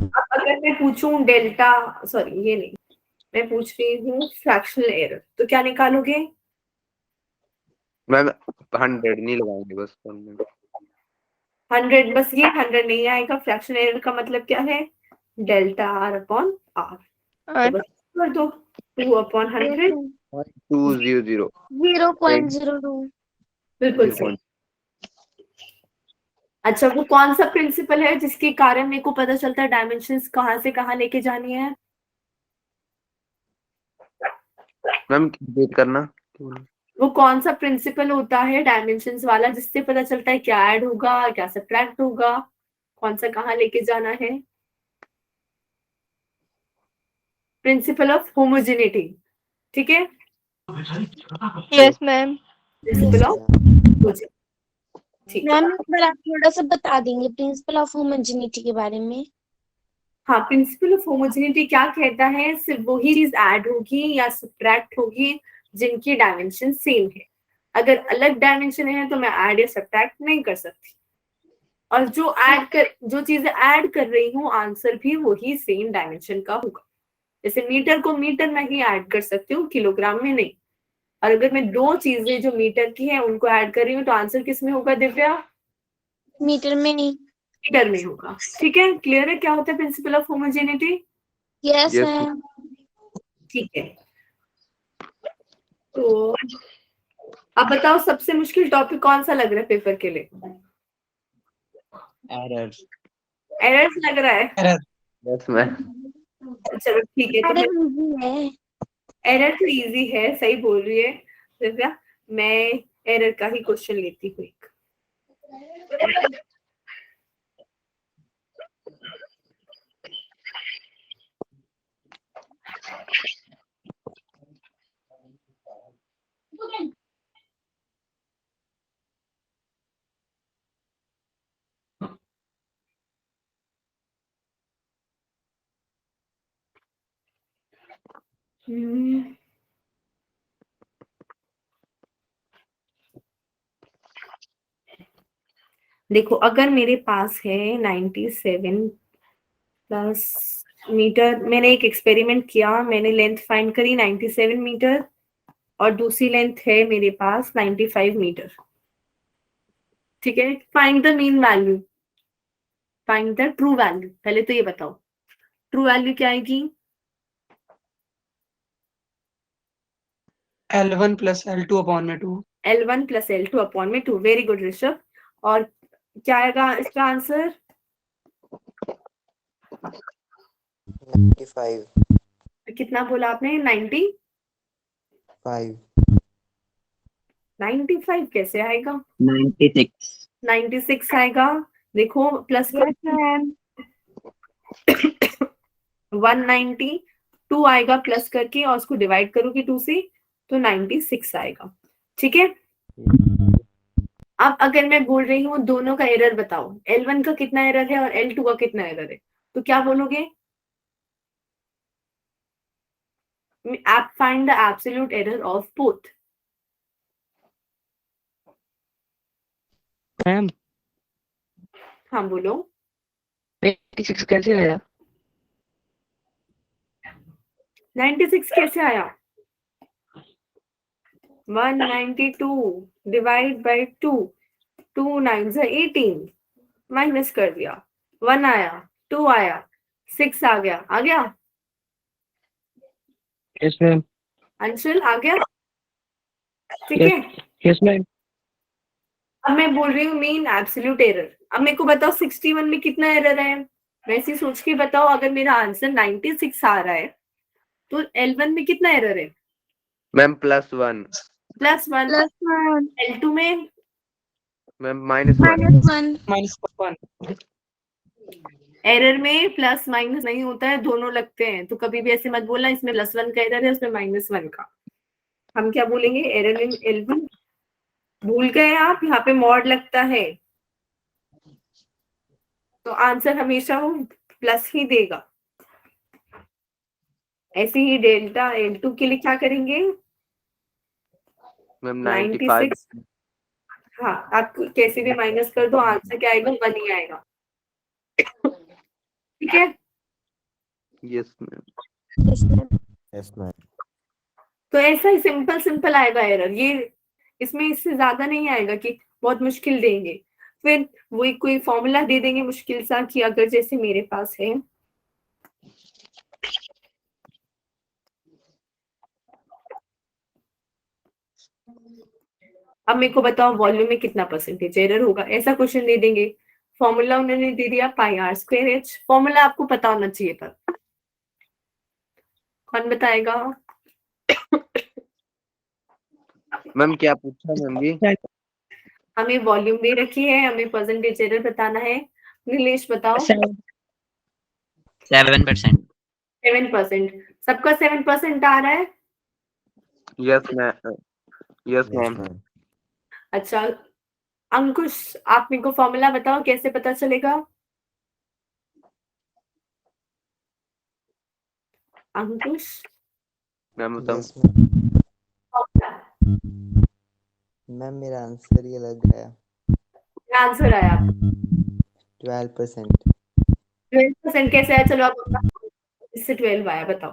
अब अगर मैं पूछूं डेल्टा, सॉरी ये नहीं, मैं पूछ रही हूँ फ्रैक्शनल एरर, तो क्या निकालोगे? मैम 100 नहीं लगाएंगे बस 100, बस ये 100 नहीं आएगा। फ्रैक्शनल एरर का मतलब क्या है? डेल्टा आर अपॉन आर, तो बस कर दो 2/100। 200 0.02। बिल्कुल सही। अच्छा वो कौन सा प्रिंसिपल है जिसके कारण मेरे को पता चलता है डायमेंशंस कहाँ से कहाँ लेके जानी है? मैम वेट करना। वो कौन सा प्रिंसिपल होता है डायमेंशंस वाला जिससे पता चलता है क्या ऐड होगा क्या सब्ट्रैक्ट होगा, कौन सा कहाँ लेके जाना है? प्रिंसिपल ऑफ होमोजेनिटी, ठीक है? Yes ma'am. Principle of homogeneity, ठीक है। मैम एक बार आप थोड़ा सा बता देंगे प्रिंसिपल ऑफ होमोजेनिटी के बारे में? हाँ, प्रिंसिपल ऑफ होमोजेनिटी क्या कहता है, सिर्फ वही चीज ऐड होगी या सब्ट्रैक्ट होगी जिनकी डायमेंशन सेम है। अगर अलग डायमेंशन है तो मैं ऐड या सब्ट्रैक्ट नहीं कर सकती, और जो चीजें ऐड कर रही हूँ आंसर भी वही सेम डायमेंशन का होगा। जैसे मीटर को मीटर में ही ऐड कर सकती हूँ, किलोग्राम में नहीं। और अगर मैं दो चीजें जो मीटर की है उनको ऐड कर रही हूँ तो आंसर किस में होगा दिव्या? मीटर में नहीं। मीटर में होगा। ठीक है, क्लियर है क्या होता है principle of homogeneity? Yes Yes, ma'am. ठीक है, तो अब बताओ सबसे मुश्किल टॉपिक कौन सा लग रहा है पेपर के लिए? एरर्स। एरर्स लग रहा है? yes ma'am. चलो ठीक है, तो अरे मैं इजी है। एरर तो इजी है, सही बोल रही है दिव्या। मैं एरर का ही क्वेश्चन लेती हूँ एक। हम्म, देखो अगर मेरे पास है 97 प्लस मीटर, मैंने एक एक्सपेरिमेंट किया, मैंने लेंथ फाइंड करी 97 मीटर और दूसरी लेंथ है मेरे पास 95 मीटर। ठीक है, find the mean value, find the true value. पहले तो ये बताओ ट्रू वैल्यू क्या आएगी? L1 plus L2 upon में 2। L1 प्लस L2 अपॉन में 2। Very good Rishabh. और क्या आएगा इसका आंसर? 95 कितना बोला आपने? 5 95 कैसे आएगा? 96 96 आएगा। देखो प्लस 192 आएगा प्लस करके, और उसको डिवाइड करोगे 2 से तो 96 आएगा। ठीक है, अब अगर मैं बोल रही हूँ दोनों का एरर बताओ, L1 का कितना एरर है और L2 का कितना एरर है, तो क्या बोलोगे? आप find the absolute error of both. Ma'am हाँ बोलो। 86 कैसे आया? 96 कैसे आया? 192 डिवाइड बाई 2, 2 9 18, माइनस कर दिया, 1 आया, 2 आया, 6 आ गया। आ गया यस मैम। अंशुल? आ गया? ठीक Yes. है, यस मैम। अब मैं बोल रही हूँ मीन एब्सोल्यूट एरर। अब मेरे को बताओ 61 में कितना एरर है, वैसे सोच के बताओ। अगर मेरा आंसर 96 आ रहा है तो L1 में कितना एरर है? मैम +1। +1। +1 L2 में मैम -1। -1 -1। एरर में प्लस माइनस नहीं होता है, दोनों लगते हैं। तो कभी भी ऐसे मत बोलना इसमें +1 का एरर है उसमें -1 का। हम क्या बोलेंगे? Error in L1। भूल गए आप? यहाँ पे मॉड लगता है तो आंसर हमेशा वो प्लस ही देगा। ऐसे ही डेल्टा L2 के लिए क्या करेंगे? मैम 96। 95। हाँ, आप कैसे भी माइनस कर दो, आंसर क्या आएगा? 1 ही आएगा। ठीक है, यस मैम। Yes ma'am. तो ऐसा ही सिंपल सिंपल आएगा एरर। ये इसमें इससे ज्यादा नहीं आएगा कि बहुत मुश्किल देंगे, फिर वही कोई फॉर्मूला दे देंगे मुश्किल सा, कि अगर जैसे मेरे पास है अब मेरे को बताओ वॉल्यूम में कितना परसेंटेज एरर होगा, ऐसा क्वेश्चन दे देंगे। फॉर्मूला उन्होंने दे दिया πr²h। फॉर्मूला आपको पता होना चाहिए था। कौन बताएगा? मैम क्या पूछा मैम जी? हमें वॉल्यूम दे रखी है, हमें परसेंटेज एरर बताना है। नीलेश बताओ। 7%। 7%। सबका 7% आ रहा है? Yes ma'am. Yes ma'am. अच्छा अंकुश, आप मेरे को फॉर्मूला बताओ कैसे पता चलेगा? अंकुश मैम बताओ। Yes ma'am. फॉर्मूला मैम मेरा आंसर ये लग गया। क्या आंसर आया? 12%। 12% कैसे आया? चलो आप बताओ। इससे 12 आया, बताओ।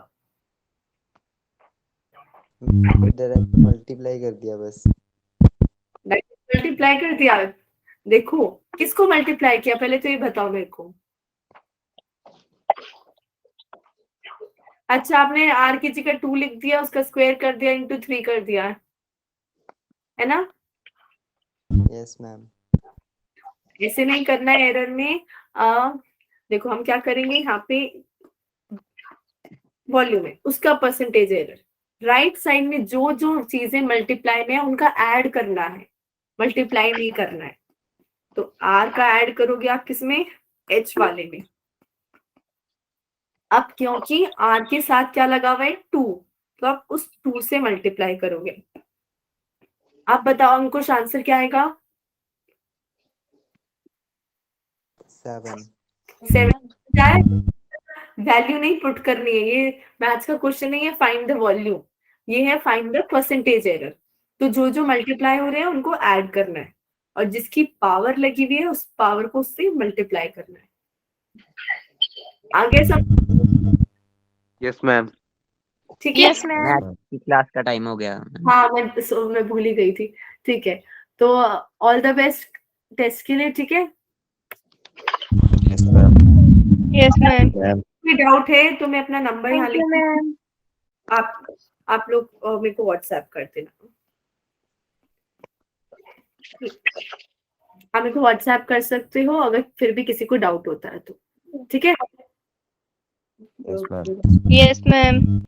डायरेक्ट मल्टीप्लाई कर दिया बस। मल्टीप्लाई कर दिया? देखो किसको मल्टीप्लाई किया, पहले तो ये बताओ मेरे को। अच्छा, आपने r की जगह 2 लिख दिया, उसका स्क्वायर कर दिया, इंटू 3 कर दिया, है ना? Yes ma'am. ऐसे नहीं करना है एरर में। देखो हम क्या करेंगे, यहाँ पे वॉल्यूम है उसका परसेंटेज एरर, राइट साइड में जो जो चीजें मल्टीप्लाई में है उनका ऐड करना है, मल्टीप्लाई नहीं करना है। तो r का ऐड करोगे आप किसमें? h वाले में। अब क्योंकि r के साथ क्या लगा हुआ है? 2, तो आप उस 2 से मल्टीप्लाई करोगे। आप बताओ अंकुश आंसर क्या आएगा? 7। 7 जाए वैल्यू नहीं पुट करनी है, ये मैथ्स का क्वेश्चन नहीं है फाइंड द वॉल्यूम, ये है फाइंड द परसेंटेज एरर। तो जो जो मल्टीप्लाई हो रहे हैं उनको ऐड करना है, और जिसकी पावर लगी हुई है उस पावर को उससे मल्टीप्लाई करना है। आगे सब यस मैम। ठीक है? Yes ma'am. मैथ की क्लास का टाइम हो गया। हाँ मैं भूल ही गई थी। ठीक है, तो ऑल द बेस्ट टेस्ट के लिए। ठीक है, यस मैम। कोई डाउट है तो मैं अपना नंबर यहाँ थैंक यू लिख, मैम। आप लोग मेरे को व्हाट्सएप कर देना। आप मेरे को व्हाट्सएप कर सकते हो अगर फिर भी किसी को डाउट होता है तो। ठीक है? Yes ma'am.